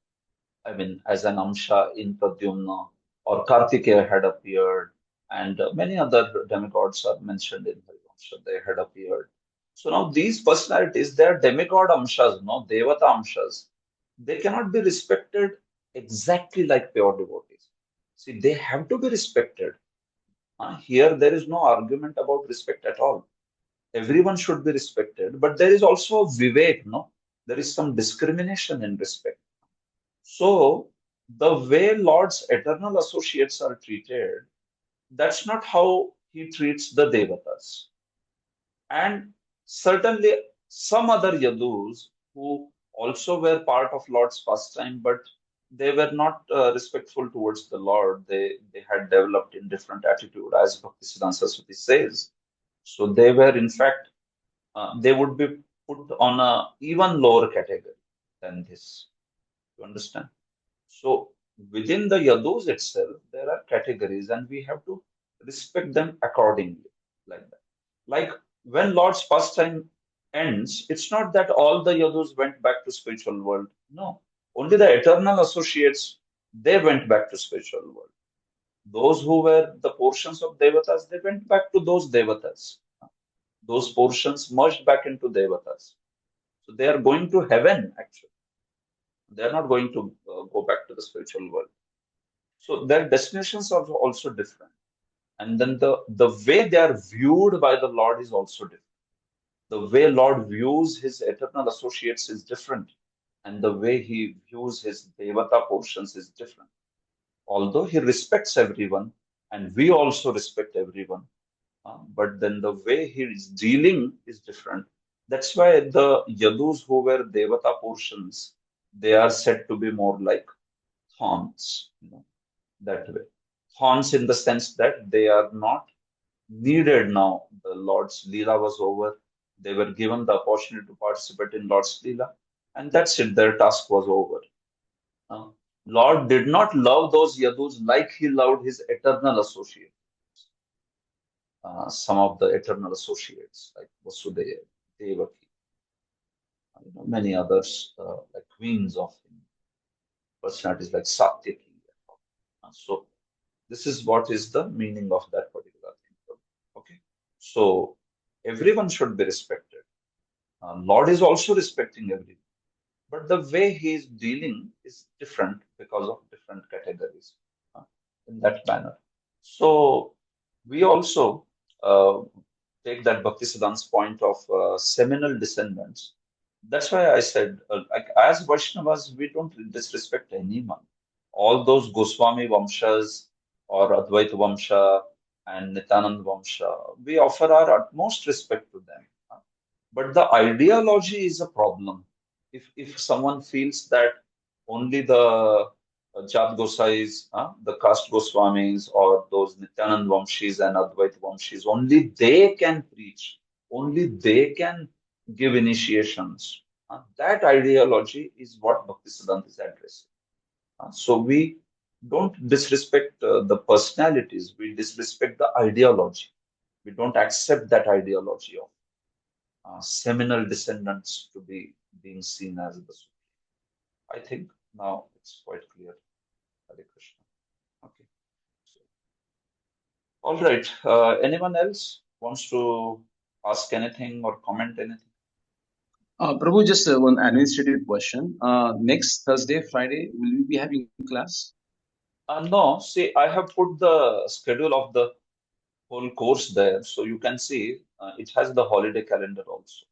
as an Amsha in Pradyumna, or Kartikeya had appeared, and many other demigods are mentioned in Harivamsha, they had appeared. So now these personalities, they are demigod Amshas, no, Devata Amshas. They cannot be respected exactly like pure devotees. See, they have to be respected. Here, there is no argument about respect at all. Everyone should be respected, but there is also vivek, no? There is some discrimination in respect. So, the way Lord's eternal associates are treated, that's not how he treats the Devatas. And certainly some other Yadus who also were part of Lord's pastime, but they were not respectful towards the Lord. They had developed in different attitude, as Bhaktisiddhanta Saraswati says. So they were, in fact, they would be put on a even lower category than this. You understand? So within the Yadus itself, there are categories, and we have to respect them accordingly, like that. Like when Lord's pastime ends, it's not that all the Yadus went back to spiritual world. No, only the eternal associates, they went back to spiritual world. Those who were the portions of Devatas, they went back to those Devatas. Those portions merged back into Devatas. So they are going to heaven, actually. They are not going to go back to the spiritual world. So their destinations are also different. And then the way they are viewed by the Lord is also different. The way Lord views his eternal associates is different. And the way he views his Devata portions is different. Although he respects everyone, and we also respect everyone, but then the way he is dealing is different. That's why the Yadus who were Devata portions, they are said to be more like thorns, that way. Thorns in the sense that they are not needed now. The Lord's Leela was over. They were given the opportunity to participate in Lord's Leela, and that's it. Their task was over. Uh, Lord did not love those Yadus like he loved his eternal associates. Some of the eternal associates, like Vasudeva, Devaki, many others, like queens of him, personalities like Satyaki. So this is what is the meaning of that particular thing. Okay, so everyone should be respected. Lord is also respecting everyone, but the way he is dealing is different because of different categories in that manner. So we also, uh, take that Bhaktisiddhanta's point of seminal descendants. That's why I said, like, as Vaishnavas, we don't disrespect anyone. All those Goswami Vamshas or Advaita Vamsha and Nityananda Vamsha, we offer our utmost respect to them. But the ideology is a problem. If someone feels that only the Jat Gosais, the caste Goswamis, or those Nityanand Vamshis and Advaita Vamshis, only they can preach, only they can give initiations. That ideology is what Bhaktisiddhanta is addressing. So we don't disrespect the personalities, we disrespect the ideology. We don't accept that ideology of seminal descendants to be being seen as the Supreme. I think now it's quite clear. Hare Krishna. Okay. So, all right. Anyone else wants to ask anything or comment anything? Prabhu, just one administrative question. Next Thursday, Friday, will we be having class? No, see, I have put the schedule of the whole course there, so you can see it has the holiday calendar also.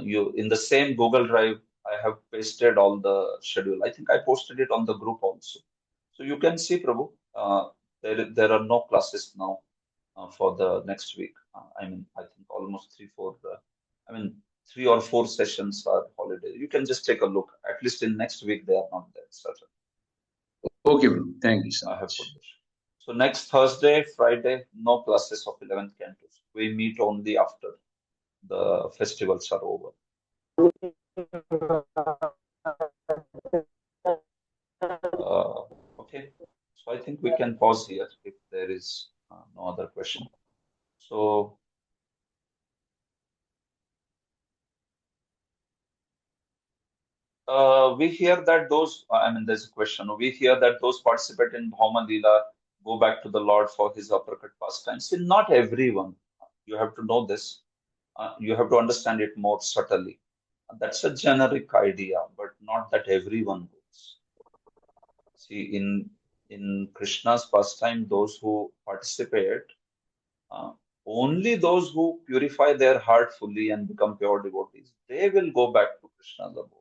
You in the same Google Drive, I have pasted all the schedule. I think I posted it on the group also, so you can see, Prabhu. There are no classes now for the next week. I mean, I think almost 3 or 4 sessions are holiday. You can just take a look. At least in next week, they are not there. Certainly. Okay, Prabhu. Thank you so I have much. put this. So next Thursday, Friday, no classes of 11th cantos. We meet only after the festivals are over. Okay, so I think we can pause here if there is no other question. So we hear that those, there's a question. We hear that those participate in Bhauma Leela go back to the Lord for his uppercut pastimes. See, not everyone. You have to know this. You have to understand it more subtly. That's a generic idea, but not that everyone goes. See, in Krishna's pastime, those who participate, only those who purify their heart fully and become pure devotees, they will go back to Krishna's abode.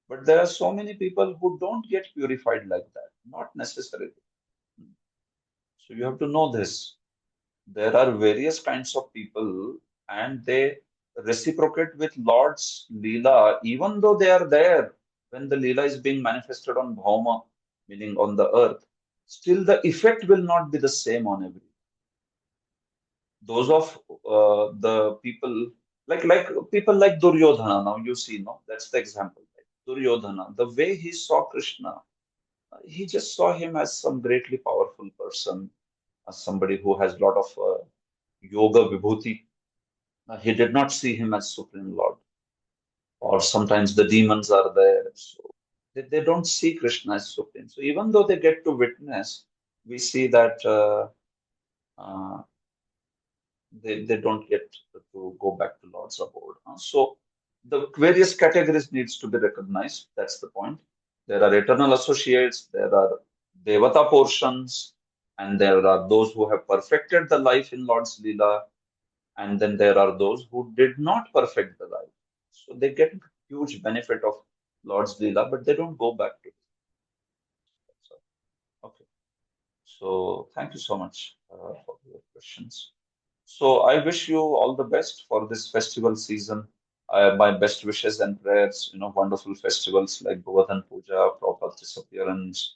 But there are so many people who don't get purified like that, not necessarily. So you have to know this. There are various kinds of people, and they reciprocate with Lord's Leela, even though they are there when the Leela is being manifested on Bhauma, meaning on the earth. Still, the effect will not be the same on everyone. Those of the people like people like Duryodhana, now you see, no, that's the example. Duryodhana, the way he saw Krishna, he just saw him as some greatly powerful person, as somebody who has a lot of yoga vibhuti. He did not see him as Supreme Lord. Or sometimes the demons are there. So they don't see Krishna as Supreme. So even though they get to witness, we see that they don't get to go back to Lord's abode. So the various categories needs to be recognized. That's the point. There are eternal associates, there are Devata portions, and there are those who have perfected the life in Lord's Leela, and then there are those who did not perfect the life. So they get huge benefit of Lord's Leela, but they don't go back to it. Okay. So thank you so much for your questions. So I wish you all the best for this festival season. My best wishes and prayers. Wonderful festivals like Govardhan Puja, Prabhupada's disappearance,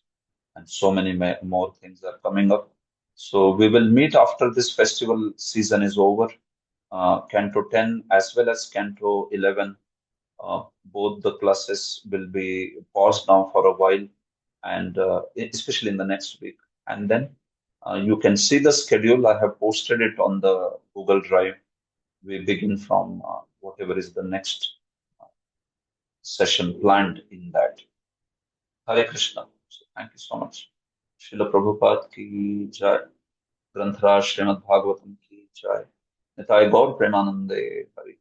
and so many more things are coming up. So we will meet after this festival season is over. Canto 10 as well as Canto 11. Both the classes will be paused now for a while, and especially in the next week. And then you can see the schedule. I have posted it on the Google Drive. We begin from whatever is the next session planned in that. Hare Krishna. So thank you so much. Srila Prabhupada ki jai. Granthra Srimad Bhagavatam ki jai. Nitai Gaur Premanande Hari.